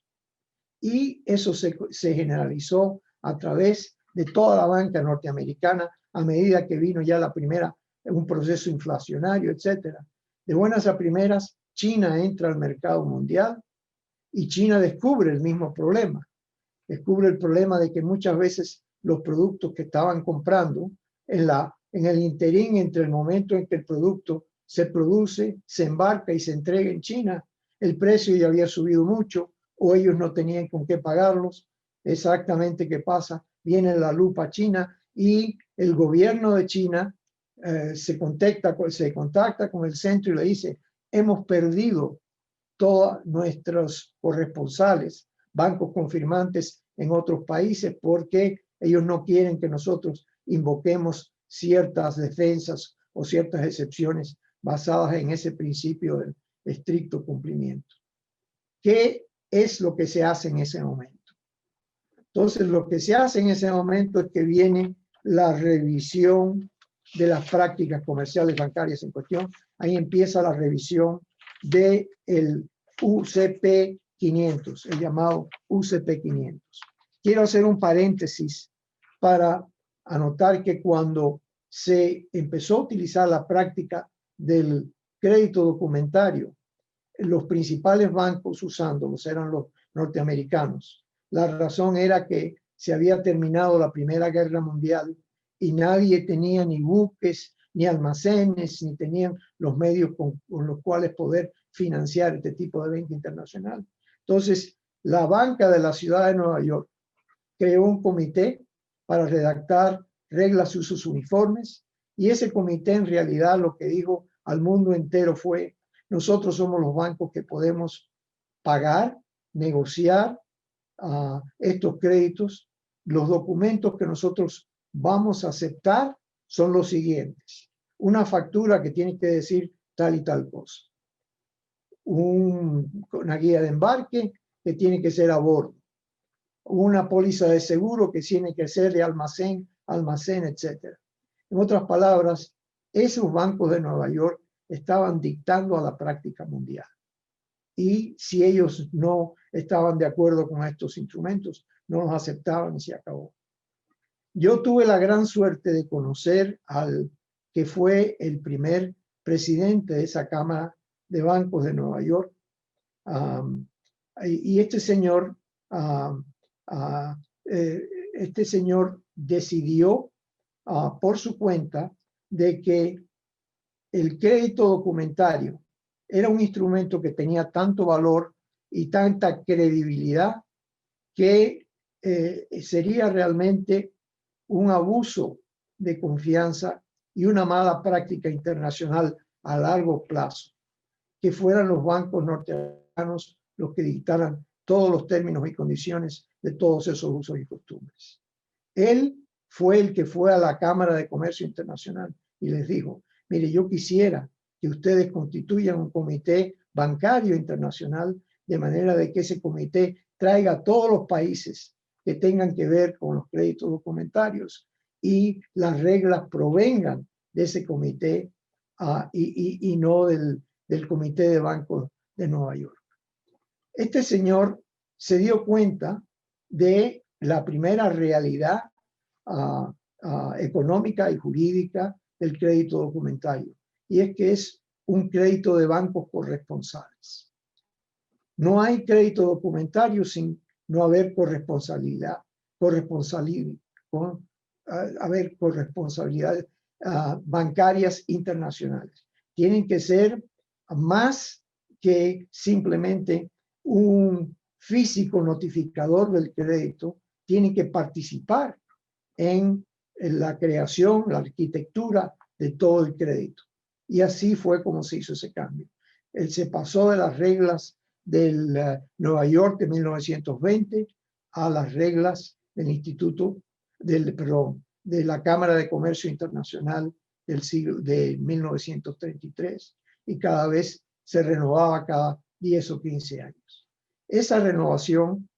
Y eso se generalizó a través de toda la banca norteamericana a medida que vino ya un proceso inflacionario, etcétera. De buenas a primeras, China entra al mercado mundial y China descubre el mismo problema. Descubre el problema de que muchas veces los productos que estaban comprando en el interín entre el momento en que el producto se produce, se embarca y se entrega en China, el precio ya había subido mucho o ellos no tenían con qué pagarlos. Exactamente qué pasa. Viene la lupa china y el gobierno de China se contacta con el centro y le dice: hemos perdido todos nuestros corresponsales, bancos confirmantes en otros países, porque ellos no quieren que nosotros invoquemos ciertas defensas o ciertas excepciones basadas en ese principio del estricto cumplimiento. ¿Qué es lo que se hace en ese momento? Entonces, lo que se hace en ese momento es que viene la revisión de las prácticas comerciales bancarias en cuestión. Ahí empieza la revisión del UCP 500, el llamado UCP 500. Quiero hacer un paréntesis para anotar que cuando se empezó a utilizar la práctica del crédito documentario, los principales bancos usándolos eran los norteamericanos. La razón era que se había terminado la Primera Guerra Mundial y nadie tenía ni buques, ni almacenes, ni tenían los medios con los cuales poder financiar este tipo de banca internacional. Entonces, la banca de la ciudad de Nueva York creó un comité para redactar reglas y usos uniformes, y ese comité en realidad lo que dijo al mundo entero fue: nosotros somos los bancos que podemos pagar, negociar estos créditos. Los documentos que nosotros vamos a aceptar son los siguientes: una factura que tiene que decir tal y tal cosa, una guía de embarque que tiene que ser a bordo, una póliza de seguro que tiene que ser de almacén almacén, etc. En otras palabras, esos bancos de Nueva York estaban dictando a la práctica mundial. Y si ellos no estaban de acuerdo con estos instrumentos, no los aceptaban y se acabó. Yo tuve la gran suerte de conocer al que fue el primer presidente de esa Cámara de Bancos de Nueva York. Y este señor decidió por su cuenta de que el crédito documentario era un instrumento que tenía tanto valor y tanta credibilidad que sería realmente un abuso de confianza y una mala práctica internacional a largo plazo, que fueran los bancos norteamericanos los que dictaran todos los términos y condiciones de todos esos usos y costumbres. Él fue el que fue a la Cámara de Comercio Internacional y les dijo, mire, yo quisiera que ustedes constituyan un comité bancario internacional de manera de que ese comité traiga a todos los países que tengan que ver con los créditos documentarios y las reglas provengan de ese comité y no del Comité de Bancos de Nueva York. Este señor se dio cuenta de la primera realidad económica y jurídica del crédito documentario, y es que es un crédito de bancos corresponsales. No hay crédito documentario sin no haber corresponsabilidades bancarias internacionales. Tienen que ser más que simplemente un físico notificador del crédito, tienen que participar en la creación, la arquitectura de todo el crédito. Y así fue como se hizo ese cambio. Él se pasó de las reglas del Nueva York de 1920 a las reglas del de la Cámara de Comercio Internacional de 1933, y cada vez se renovaba cada 10 o 15 años. Esa renovación,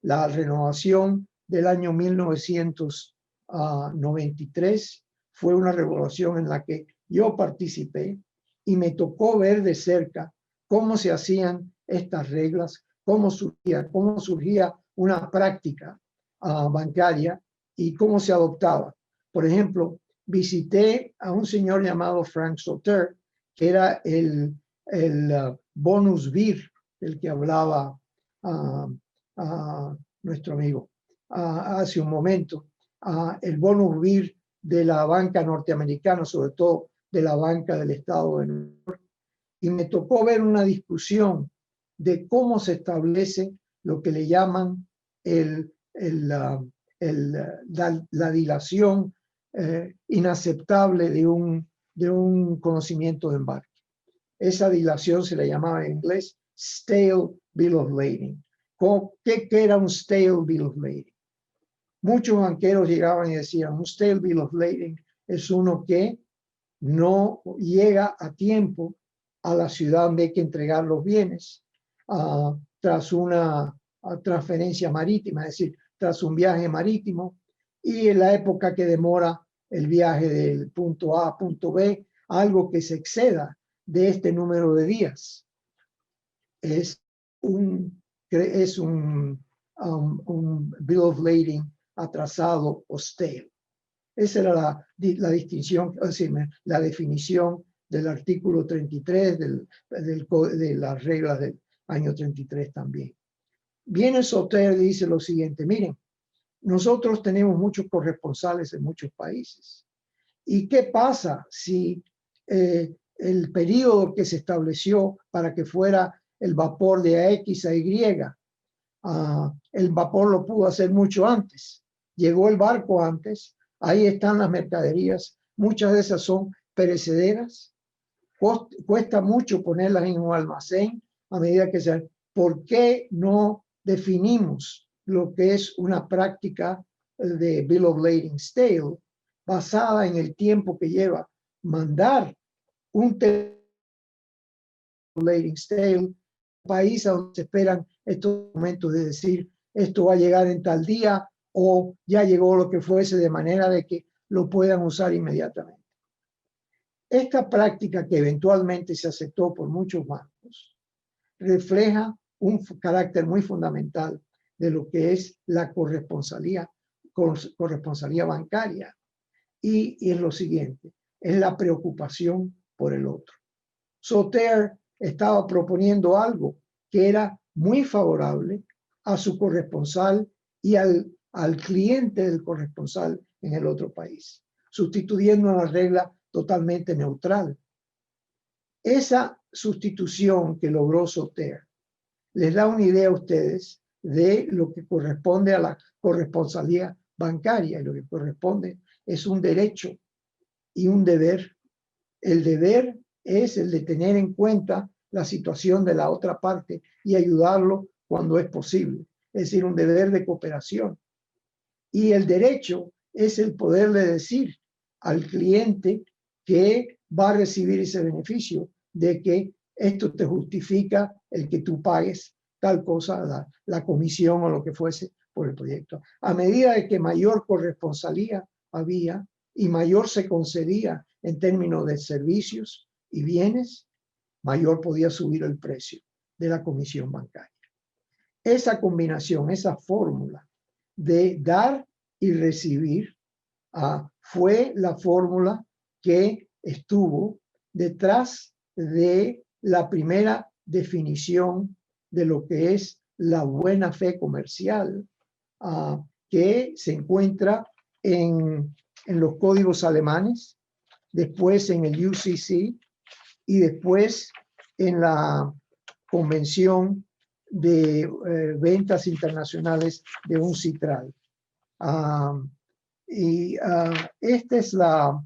la renovación del año 1993, fue una revolución en la que yo participé y me tocó ver de cerca cómo se hacían estas reglas, cómo surgía una práctica bancaria y cómo se adoptaba. Por ejemplo, visité a un señor llamado Frank Soter, que era el bonus BIR, del que hablaba nuestro amigo hace un momento, el bonus BIR de la banca norteamericana, sobre todo de la banca del estado de Nueva York, y me tocó ver una discusión de cómo se establece lo que le llaman la dilación inaceptable de un conocimiento de embarque. Esa dilación se le llamaba en inglés stale bill of lading. ¿Qué era un stale bill of lading? Muchos banqueros llegaban y decían, un stale bill of lading es uno que no llega a tiempo a la ciudad donde hay que entregar los bienes tras una transferencia marítima, es decir, tras un viaje marítimo, y en la época que demora el viaje del punto A a punto B, algo que se exceda de este número de días. Es un bill of lading atrasado o stale. Esa era la distinción, es decir, la definición del artículo 33 de las reglas del año 33 también. Viene Soter y dice lo siguiente, miren, nosotros tenemos muchos corresponsales en muchos países. ¿Y qué pasa si el periodo que se estableció para que fuera el vapor de X a Y, el vapor lo pudo hacer mucho antes? Llegó el barco antes, ahí están las mercaderías, muchas de esas son perecederas, cuesta mucho ponerlas en un almacén a medida que se... ¿Por qué no definimos lo que es una práctica de bill of lading stale basada en el tiempo que lleva mandar un lading stale país a donde se esperan estos momentos de decir esto va a llegar en tal día o ya llegó lo que fuese, de manera de que lo puedan usar inmediatamente. Esta práctica, que eventualmente se aceptó por muchos bancos, refleja un carácter muy fundamental de lo que es la corresponsalía bancaria, y es lo siguiente, es la preocupación por el otro. Sauter estaba proponiendo algo que era muy favorable a su corresponsal y al cliente del corresponsal en el otro país, sustituyendo una regla totalmente neutral. Esa sustitución que logró Sauter les da una idea a ustedes de lo que corresponde a la corresponsalía bancaria, y lo que corresponde es un derecho y un deber. El deber es el de tener en cuenta la situación de la otra parte y ayudarlo cuando es posible, es decir, un deber de cooperación. Y el derecho es el poderle decir al cliente que va a recibir ese beneficio, de que esto te justifica el que tú pagues tal cosa, la comisión o lo que fuese por el proyecto. A medida de que mayor corresponsalía había y mayor se concedía en términos de servicios y bienes, mayor podía subir el precio de la comisión bancaria. Esa combinación, esa fórmula de dar y recibir, fue la fórmula que estuvo detrás de la primera definición de lo que es la buena fe comercial, que se encuentra en los códigos alemanes, después en el UCC y después en la Convención de Ventas Internacionales de UNCITRAL. Esta es la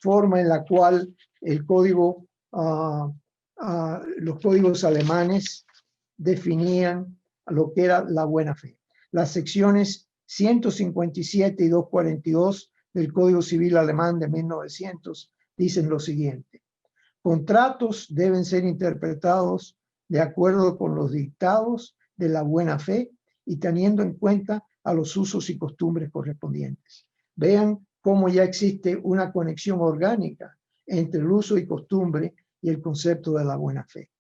forma en la cual el código, los códigos alemanes definían lo que era la buena fe. Las secciones 157 y 242 del Código Civil Alemán de 1900 dicen lo siguiente: contratos deben ser interpretados de acuerdo con los dictados de la buena fe y teniendo en cuenta a los usos y costumbres correspondientes. Vean cómo ya existe una conexión orgánica entre el uso y costumbre y el concepto de la buena fe.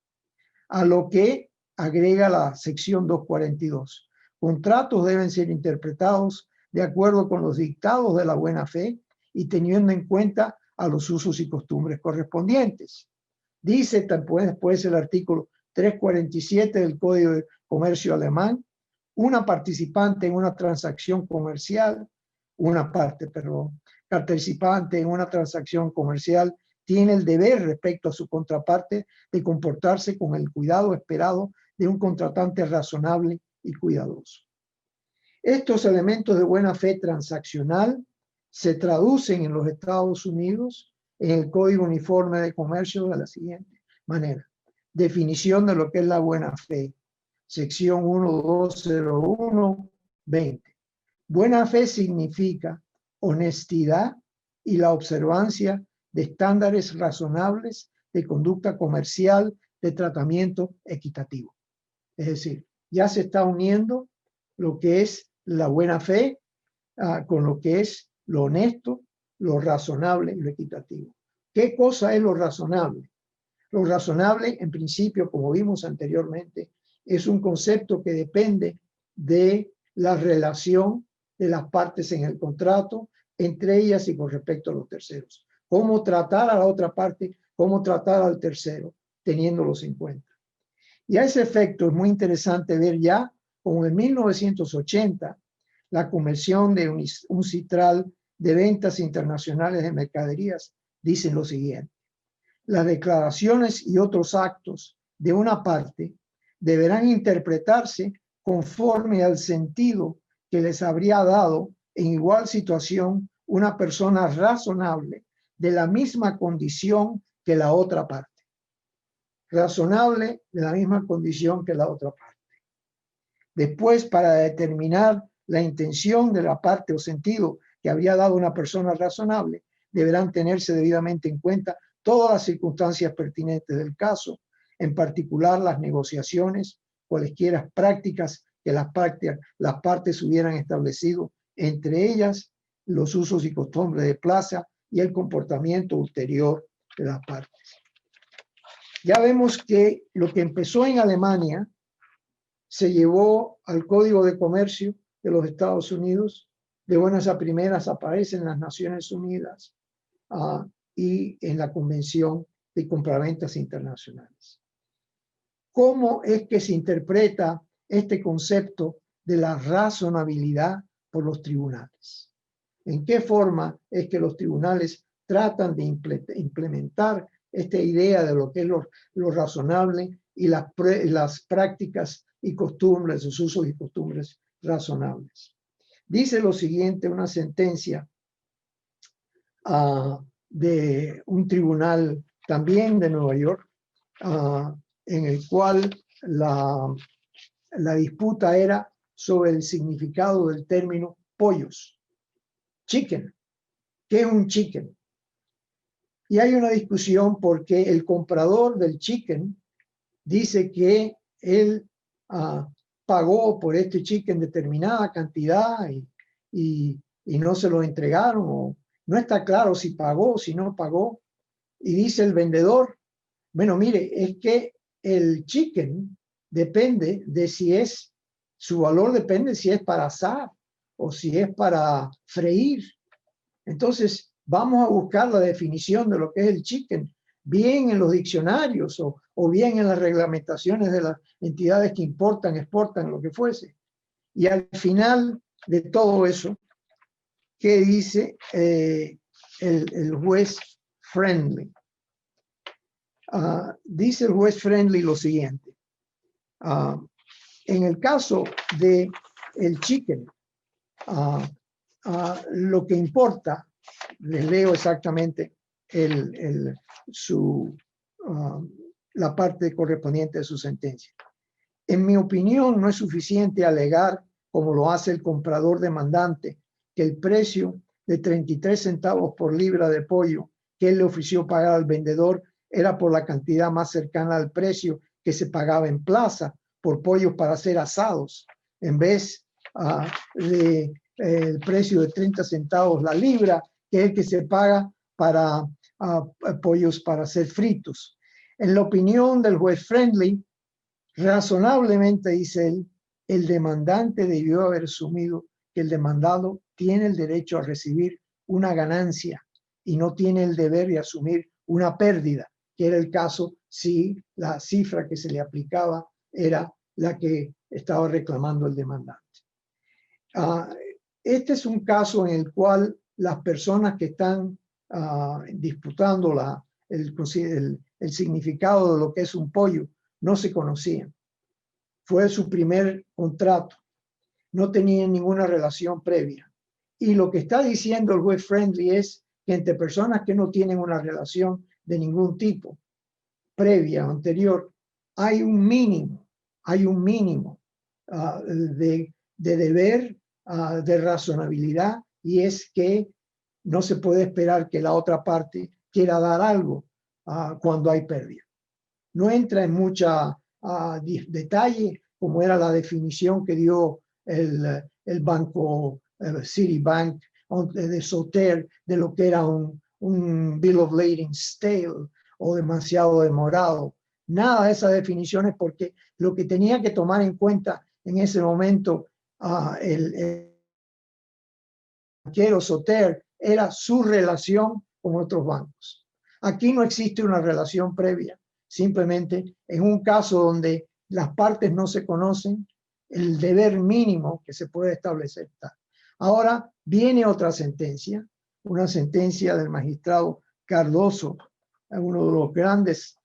A lo que agrega la sección 242. Contratos deben ser interpretados de acuerdo con los dictados de la buena fe y teniendo en cuenta a los usos y costumbres correspondientes. Dice después el artículo 347 del Código de Comercio Alemán: una participante en una transacción comercial, participante en una transacción comercial tiene el deber respecto a su contraparte de comportarse con el cuidado esperado de un contratante razonable y cuidadoso. Estos elementos de buena fe transaccional se traducen en los Estados Unidos en el Código Uniforme de Comercio de la siguiente manera. Definición de lo que es la buena fe. Sección 1201-20. Buena fe significa honestidad y la observancia de estándares razonables de conducta comercial, de tratamiento equitativo. Es decir, ya se está uniendo lo que es la buena fe con lo que es lo honesto, lo razonable y lo equitativo. ¿Qué cosa es lo razonable? Lo razonable, en principio, como vimos anteriormente, es un concepto que depende de la relación de las partes en el contrato, entre ellas y con respecto a los terceros. Cómo tratar a la otra parte, cómo tratar al tercero, teniéndolos en cuenta. Y a ese efecto es muy interesante ver ya, como en 1980, la Convención de UNCITRAL de Ventas Internacionales de Mercaderías dice lo siguiente: las declaraciones y otros actos de una parte deberán interpretarse conforme al sentido que les habría dado en igual situación una persona razonable de la misma condición que la otra parte. Razonable de la misma condición que la otra parte. Después, para determinar la intención de la parte o sentido que habría dado una persona razonable, deberán tenerse debidamente en cuenta todas las circunstancias pertinentes del caso, en particular las negociaciones, cualesquiera prácticas que las partes hubieran establecido entre ellas los usos y costumbres de plaza y el comportamiento ulterior de las partes. Ya vemos que lo que empezó en Alemania se llevó al Código de Comercio de los Estados Unidos. De buenas a primeras aparece en las Naciones Unidas y en la Convención de Compraventas Internacionales. ¿Cómo es que se interpreta este concepto de la razonabilidad por los tribunales? ¿En qué forma es que los tribunales tratan de implementar esta idea de lo que es lo razonable y las prácticas y costumbres, los usos y costumbres razonables? Dice lo siguiente, una sentencia de un tribunal también de Nueva York, en el cual la disputa era sobre el significado del término pollos. Chicken. ¿Qué es un chicken? Y hay una discusión porque el comprador del chicken dice que él pagó por este chicken determinada cantidad y no se lo entregaron, o no está claro si pagó o si no pagó. Y dice el vendedor, bueno, mire, es que el chicken depende de si es, su valor depende si es para asar o si es para freír. Entonces, vamos a buscar la definición de lo que es el chicken, bien en los diccionarios o bien en las reglamentaciones de las entidades que importan, exportan, lo que fuese. Y al final de todo eso, ¿qué dice el juez Friendly? Dice el juez Friendly lo siguiente. En el caso del chicken, lo que importa, les leo exactamente la parte correspondiente de su sentencia. En mi opinión, no es suficiente alegar, como lo hace el comprador demandante, que el precio de 33 centavos por libra de pollo que él le ofreció pagar al vendedor era por la cantidad más cercana al precio que se pagaba en plaza por pollos para ser asados, en vez de el precio de 30 centavos la libra, que es el que se paga para pollos para ser fritos. En la opinión del juez Friendly, razonablemente, dice él, el demandante debió haber asumido que el demandado tiene el derecho a recibir una ganancia y no tiene el deber de asumir una pérdida, que era el caso si la cifra que se le aplicaba era la que estaba reclamando el demandante. Este es un caso en el cual las personas que están disputando el significado de lo que es un pollo no se conocían. Fue su primer contrato. No tenían ninguna relación previa. Y lo que está diciendo el juez Friendly es que entre personas que no tienen una relación de ningún tipo previa o anterior, hay un mínimo de deber, de razonabilidad, y es que no se puede esperar que la otra parte quiera dar algo cuando hay pérdida. No entra en mucha detalle, como era la definición que dio el banco Citibank de Sauter de lo que era un bill of lading stale o demasiado demorado. Nada de esas definiciones, porque lo que tenía que tomar en cuenta en ese momento el banquero Sauter era su relación con otros bancos. Aquí no existe una relación previa. Simplemente en un caso donde las partes no se conocen, el deber mínimo que se puede establecer está. Ahora viene otra sentencia, una sentencia del magistrado Cardoso, uno de los grandes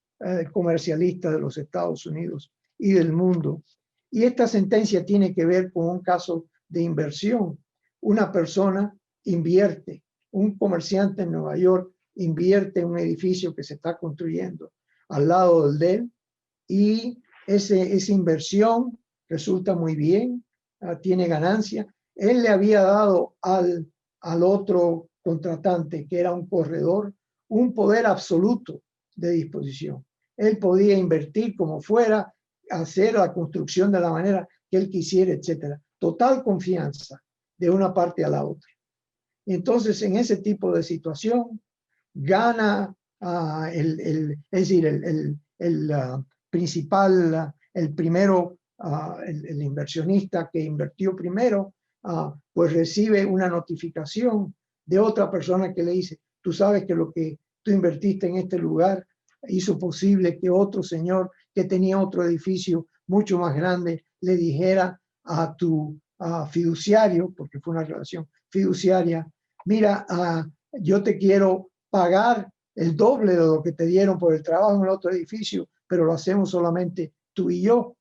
comercialistas de los Estados Unidos y del mundo. Y esta sentencia tiene que ver con un caso de inversión. Una persona invierte, un comerciante en Nueva York invierte en un edificio que se está construyendo al lado del de él, y esa inversión resulta muy bien, tiene ganancia. Él le había dado al otro contratante, que era un corredor, un poder absoluto de disposición. Él podía invertir como fuera, hacer la construcción de la manera que él quisiera, etcétera. Total confianza de una parte a la otra. Entonces, en ese tipo de situación, gana principal, el primero, el inversionista que invirtió primero, pues recibe una notificación de otra persona que le dice, tú sabes que lo que tú invertiste en este lugar hizo posible que otro señor que tenía otro edificio mucho más grande le dijera a tu fiduciario, porque fue una relación fiduciaria, mira, yo te quiero pagar el doble de lo que te dieron por el trabajo en el otro edificio, pero lo hacemos solamente tú y yo.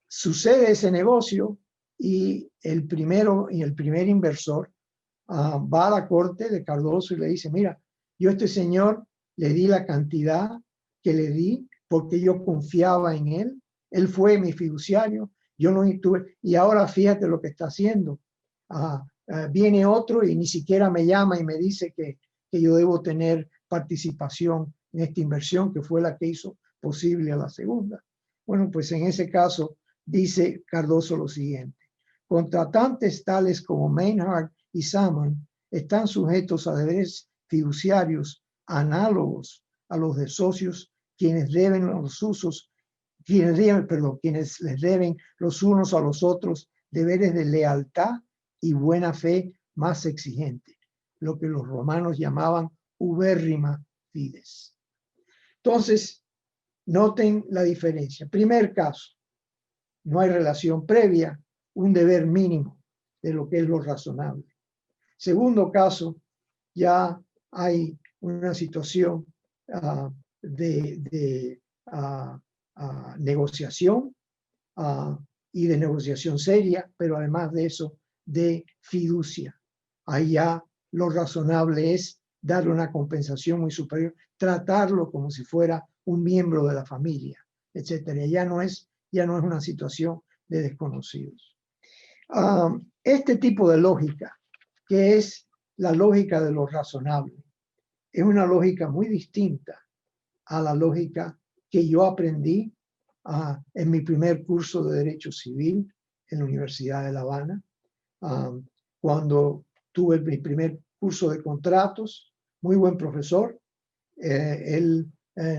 Sucede ese negocio y el primer inversor va a la corte de Cardoso y le dice, mira, yo a este señor le di la cantidad que le di porque yo confiaba en él fue mi fiduciario, yo no tuve, y ahora fíjate lo que está haciendo. Viene otro y ni siquiera me llama y me dice que yo debo tener participación en esta inversión que fue la que hizo posible a la segunda. Bueno, pues en ese caso dice Cardoso lo siguiente: contratantes tales como Maynard y Salmon están sujetos a deberes fiduciarios análogos a los de socios quienes quienes les deben los unos a los otros deberes de lealtad y buena fe más exigente, lo que los romanos llamaban ubérrima fides. Entonces, noten la diferencia. Primer caso, no hay relación previa, un deber mínimo de lo que es lo razonable. Segundo caso, ya hay una situación de negociación y de negociación seria, pero además de eso, de fiducia. Ahí ya lo razonable es darle una compensación muy superior, tratarlo como si fuera un miembro de la familia, etcétera. Ya no es una situación de desconocidos. Este tipo de lógica, que es la lógica de lo razonable, es una lógica muy distinta a la lógica que yo aprendí en mi primer curso de Derecho Civil en la Universidad de La Habana, cuando tuve mi primer curso de contratos. Muy buen profesor. Él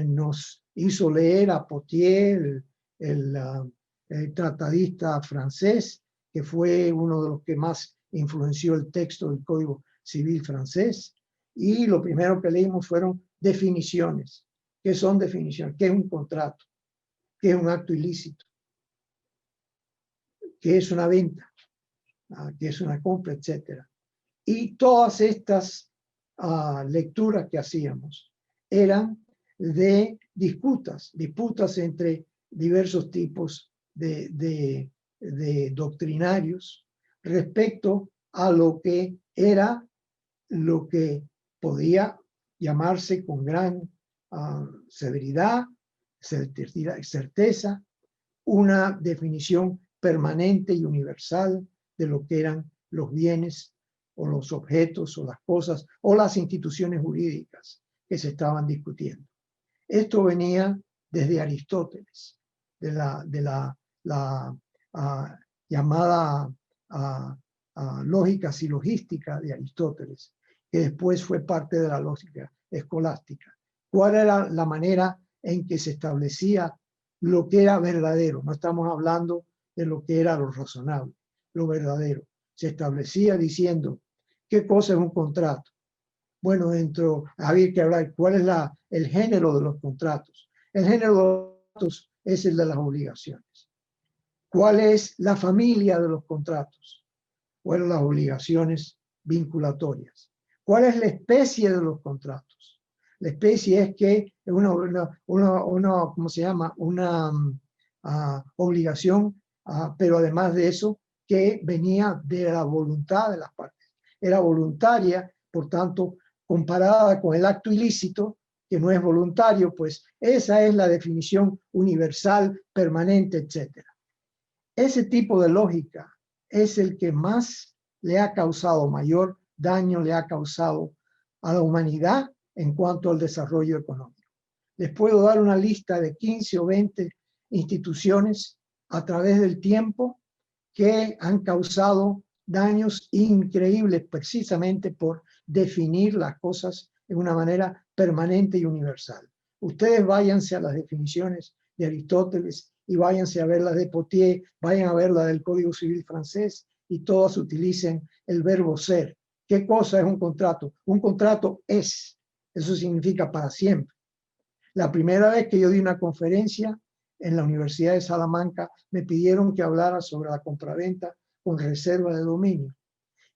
nos hizo leer a Potier, el tratadista francés, que fue uno de los que más influenció el texto del Código Civil francés. Y lo primero que leímos fueron definiciones. ¿Qué son definiciones? ¿Qué es un contrato? ¿Qué es un acto ilícito? ¿Qué es una venta? ¿Qué es una compra? Etcétera. Y todas estas lecturas que hacíamos eran de disputas entre diversos tipos de doctrinarios respecto a lo que era, lo que podía llamarse con gran severidad, certeza, una definición permanente y universal de lo que eran los bienes o los objetos o las cosas o las instituciones jurídicas que se estaban discutiendo. Esto venía desde Aristóteles, de la llamada lógica silogística de Aristóteles, que después fue parte de la lógica escolástica. ¿Cuál era la manera en que se establecía lo que era verdadero? No estamos hablando de lo que era lo razonable, lo verdadero. Se establecía diciendo, ¿qué cosa es un contrato? Bueno, había que hablar cuál es el género de los contratos. El género de los contratos es el de las obligaciones. ¿Cuál es la familia de los contratos? ¿Cuáles son las obligaciones vinculatorias? ¿Cuál es la especie de los contratos? La especie es que es ¿cómo se llama? Una obligación, pero además de eso, que venía de la voluntad de las partes. Era voluntaria, por tanto, comparada con el acto ilícito, que no es voluntario, pues esa es la definición universal, permanente, etc. Ese tipo de lógica es el que más le ha causado, mayor daño le ha causado a la humanidad en cuanto al desarrollo económico. Les puedo dar una lista de 15 o 20 instituciones a través del tiempo que han causado daños increíbles precisamente por definir las cosas de una manera permanente y universal. Ustedes váyanse a las definiciones de Aristóteles y váyanse a ver las de Potier, vayan a ver la del Código Civil francés y todas utilicen el verbo ser. ¿Qué cosa es un contrato? Un contrato es. Eso significa para siempre. La primera vez que yo di una conferencia en la Universidad de Salamanca, me pidieron que hablara sobre la compraventa con reserva de dominio.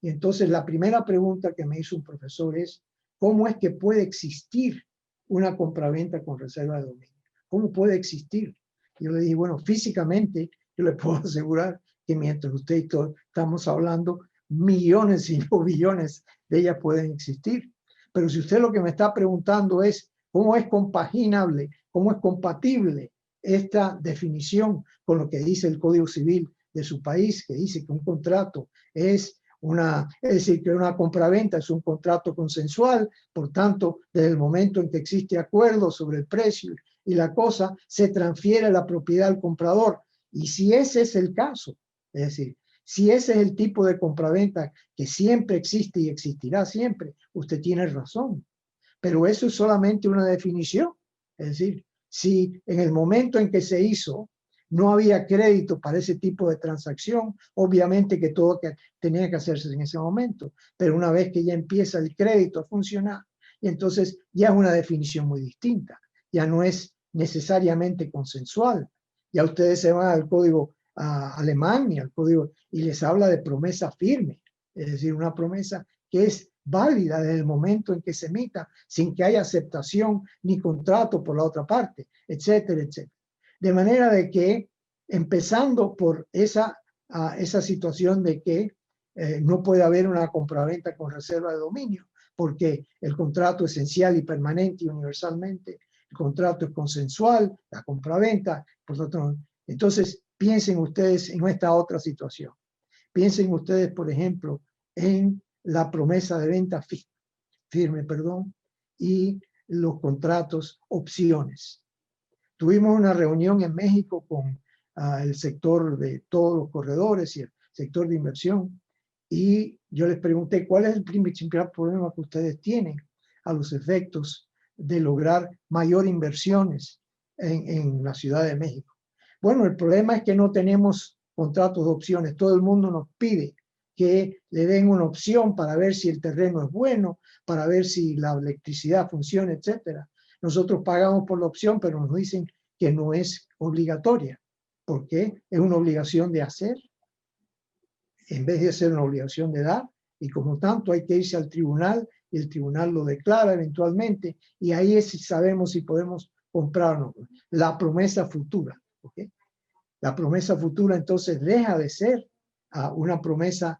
Y entonces la primera pregunta que me hizo un profesor es, ¿cómo es que puede existir una compraventa con reserva de dominio? ¿Cómo puede existir? Yo le dije, bueno, físicamente yo le puedo asegurar que mientras usted y yo estamos hablando, millones y no billones de ellas pueden existir. Pero si usted lo que me está preguntando es cómo es compaginable, cómo es compatible esta definición con lo que dice el Código Civil de su país, que dice que un contrato es decir, que una compraventa es un contrato consensual, por tanto, desde el momento en que existe acuerdo sobre el precio y la cosa, se transfiere la propiedad al comprador. Y si ese es el caso, es decir, si ese es el tipo de compraventa que siempre existe y existirá siempre, usted tiene razón. Pero eso es solamente una definición. Es decir, si en el momento en que se hizo no había crédito para ese tipo de transacción, obviamente que todo tenía que hacerse en ese momento. Pero una vez que ya empieza el crédito a funcionar, y entonces ya es una definición muy distinta. Ya no es necesariamente consensual. Ya ustedes se van al código alemán y al código y les habla de promesa firme. Es decir, una promesa que es válida desde el momento en que se emita, sin que haya aceptación ni contrato por la otra parte, etcétera, etcétera. De manera de que, empezando por esa situación de que no puede haber una compraventa con reserva de dominio, porque el contrato esencial y permanente y universalmente, el contrato es consensual, la compraventa, por lo tanto, entonces piensen ustedes en esta otra situación. Piensen ustedes, por ejemplo, en la promesa de venta firme, y los contratos opciones. Tuvimos una reunión en México con el sector de todos los corredores y el sector de inversión y yo les pregunté cuál es el principal problema que ustedes tienen a los efectos de lograr mayor inversiones en la Ciudad de México. Bueno, el problema es que no tenemos contratos de opciones. Todo el mundo nos pide que le den una opción para ver si el terreno es bueno, para ver si la electricidad funciona, etcétera. Nosotros pagamos por la opción, pero nos dicen que no es obligatoria. ¿Por qué? Es una obligación de hacer, en vez de ser una obligación de dar, y como tanto hay que irse al tribunal, y el tribunal lo declara eventualmente, y ahí es si sabemos si podemos comprarnos la promesa futura. ¿Okay? La promesa futura entonces deja de ser una promesa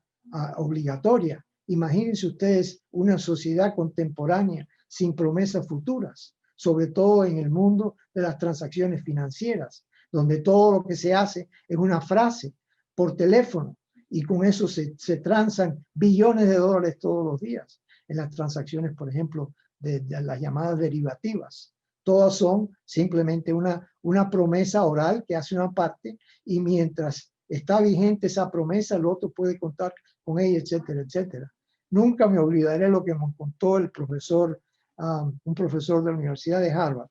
obligatoria. Imagínense ustedes una sociedad contemporánea sin promesas futuras, sobre todo en el mundo de las transacciones financieras, donde todo lo que se hace es una frase por teléfono y con eso se transan billones de dólares todos los días en las transacciones, por ejemplo, de las llamadas derivativas. Todas son simplemente una promesa oral que hace una parte y mientras está vigente esa promesa, el otro puede contar con ella, etcétera, etcétera. Nunca me olvidaré lo que me contó el profesor, un profesor de la Universidad de Harvard,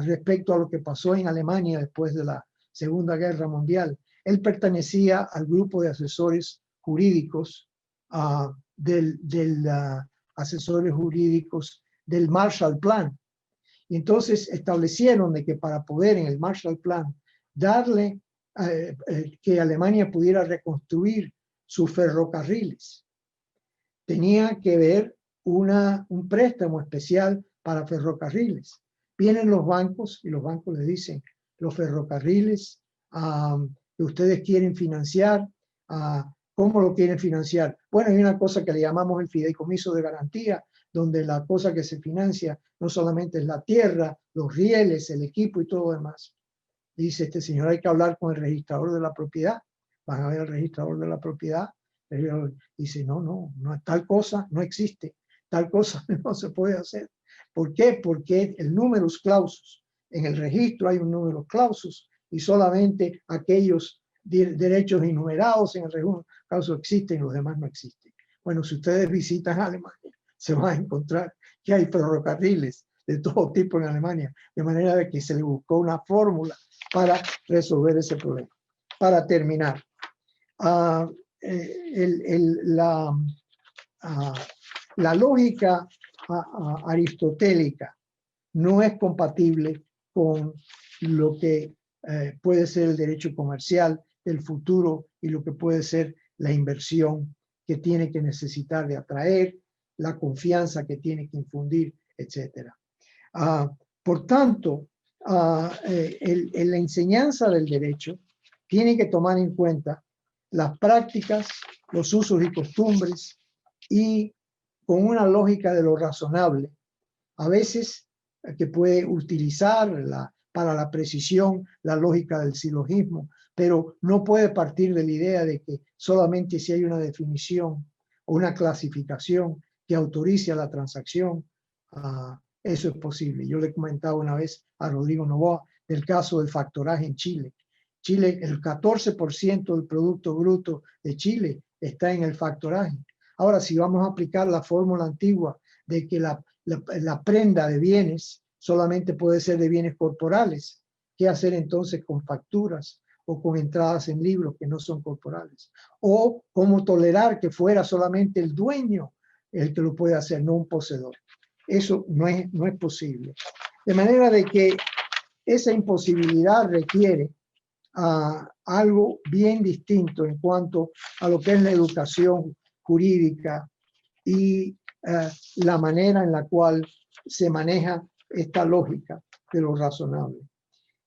respecto a lo que pasó en Alemania después de la Segunda Guerra Mundial. Él pertenecía al grupo de asesores jurídicos asesores jurídicos del Marshall Plan. Y entonces establecieron de que para poder en el Marshall Plan darle que Alemania pudiera reconstruir sus ferrocarriles, tenía que ver un préstamo especial para ferrocarriles. Vienen los bancos y los bancos le dicen, los ferrocarriles que ustedes quieren financiar, ¿cómo lo quieren financiar? Bueno, hay una cosa que le llamamos el fideicomiso de garantía, donde la cosa que se financia no solamente es la tierra, los rieles, el equipo y todo lo demás. Dice este señor, hay que hablar con el registrador de la propiedad. Van a ver al registrador de la propiedad. Dice, no, tal cosa no existe. Tal cosa no se puede hacer. ¿Por qué? Porque el numerus clausus, en el registro hay un numerus clausus y solamente aquellos derechos enumerados en algún caso existen, los demás no existen. Bueno, si ustedes visitan Alemania, se van a encontrar que hay ferrocarriles de todo tipo en Alemania, de manera de que se le buscó una fórmula para resolver ese problema. Para terminar, la lógica aristotélica no es compatible con lo que puede ser el derecho comercial, el futuro y lo que puede ser la inversión que tiene que necesitar de atraer, la confianza que tiene que infundir, etc. Por tanto, en la enseñanza del derecho tiene que tomar en cuenta las prácticas, los usos y costumbres y con una lógica de lo razonable, a veces que puede utilizar para la precisión la lógica del silogismo, pero no puede partir de la idea de que solamente si hay una definición o una clasificación que autorice a la transacción, eso es posible. Yo le comentaba una vez a Rodrigo Novoa del caso del factoraje en Chile. Chile, el 14% del Producto Bruto de Chile está en el factoraje. Ahora, si vamos a aplicar la fórmula antigua de que la prenda de bienes solamente puede ser de bienes corporales, ¿qué hacer entonces con facturas o con entradas en libros que no son corporales? O cómo tolerar que fuera solamente el dueño el que lo puede hacer, no un poseedor. Eso no es posible. De manera de que esa imposibilidad requiere algo bien distinto en cuanto a lo que es la educación jurídica y la manera en la cual se maneja esta lógica de lo razonable.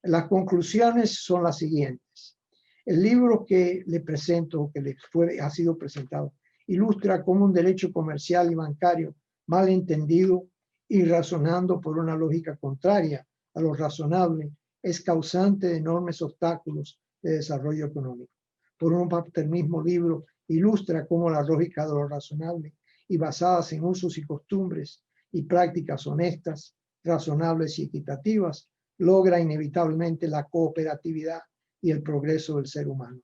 Las conclusiones son las siguientes. El libro que le presento, que ha sido presentado, ilustra cómo un derecho comercial y bancario mal entendido y razonando por una lógica contraria a lo razonable es causante de enormes obstáculos de desarrollo económico. Por un parte, el mismo libro ilustra cómo la lógica de lo razonable y basadas en usos y costumbres y prácticas honestas, razonables y equitativas, logra inevitablemente la cooperatividad y el progreso del ser humano.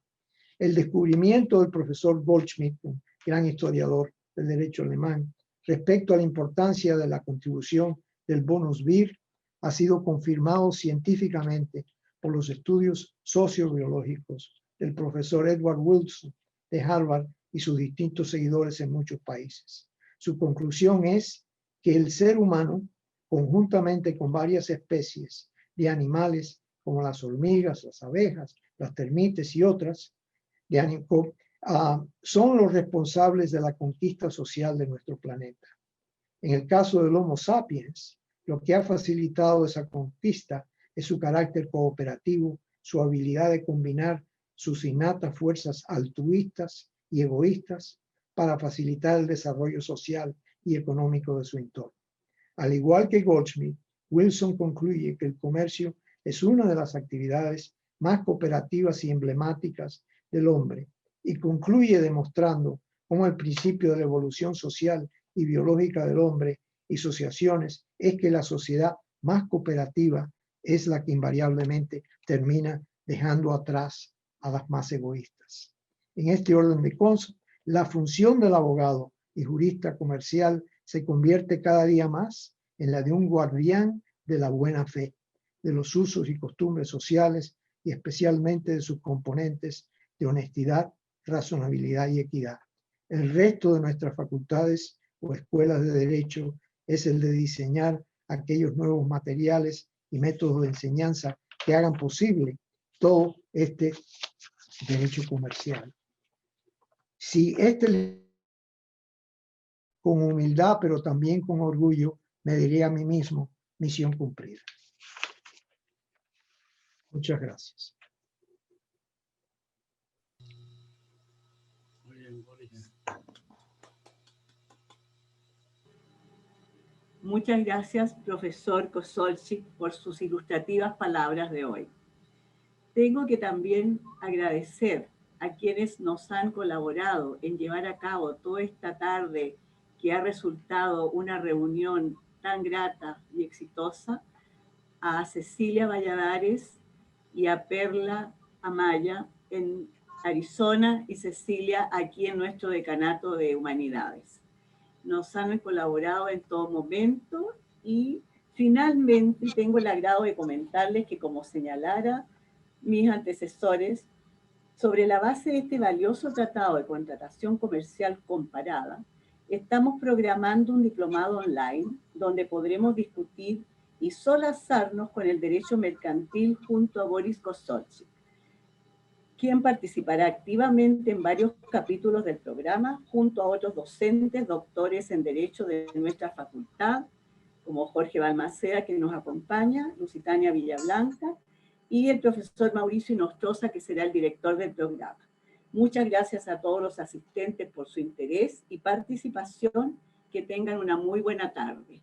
El descubrimiento del profesor Goldschmidt, un gran historiador del derecho alemán, respecto a la importancia de la contribución del bonus vir, ha sido confirmado científicamente por los estudios sociobiológicos del profesor Edward Wilson de Harvard y sus distintos seguidores en muchos países. Su conclusión es que el ser humano, conjuntamente con varias especies de animales como las hormigas, las abejas, las termites y otras, son los responsables de la conquista social de nuestro planeta. En el caso del Homo sapiens, lo que ha facilitado esa conquista es su carácter cooperativo, su habilidad de combinar sus innatas fuerzas altruistas y egoístas para facilitar el desarrollo social y económico de su entorno. Al igual que Goldschmidt, Wilson concluye que el comercio es una de las actividades más cooperativas y emblemáticas del hombre y concluye demostrando cómo el principio de la evolución social y biológica del hombre y asociaciones es que la sociedad más cooperativa es la que invariablemente termina dejando atrás a las más egoístas. En este orden de cosas, la función del abogado y jurista comercial se convierte cada día más en la de un guardián de la buena fe, de los usos y costumbres sociales y especialmente de sus componentes de honestidad, razonabilidad y equidad. El resto de nuestras facultades o escuelas de derecho es el de diseñar aquellos nuevos materiales y métodos de enseñanza que hagan posible todo este derecho comercial. Si con humildad, pero también con orgullo, me diría a mí mismo, misión cumplida. Muchas gracias. Muy bien, Boris. Muchas gracias, profesor Kosolczyk, por sus ilustrativas palabras de hoy. Tengo que también agradecer a quienes nos han colaborado en llevar a cabo toda esta tarde que ha resultado una reunión tan grata y exitosa, a Cecilia Valladares, y a Perla Amaya en Arizona y Cecilia aquí en nuestro decanato de Humanidades. Nos han colaborado en todo momento y finalmente tengo el agrado de comentarles que, como señalara mis antecesores, sobre la base de este valioso tratado de contratación comercial comparada, estamos programando un diplomado online donde podremos discutir y solazarnos con el derecho mercantil junto a Boris Kosolchik, quien participará activamente en varios capítulos del programa junto a otros docentes, doctores en Derecho de nuestra facultad, como Jorge Balmaceda, que nos acompaña, Lusitania Villablanca, y el profesor Mauricio Inostroza, que será el director del programa. Muchas gracias a todos los asistentes por su interés y participación. Que tengan una muy buena tarde.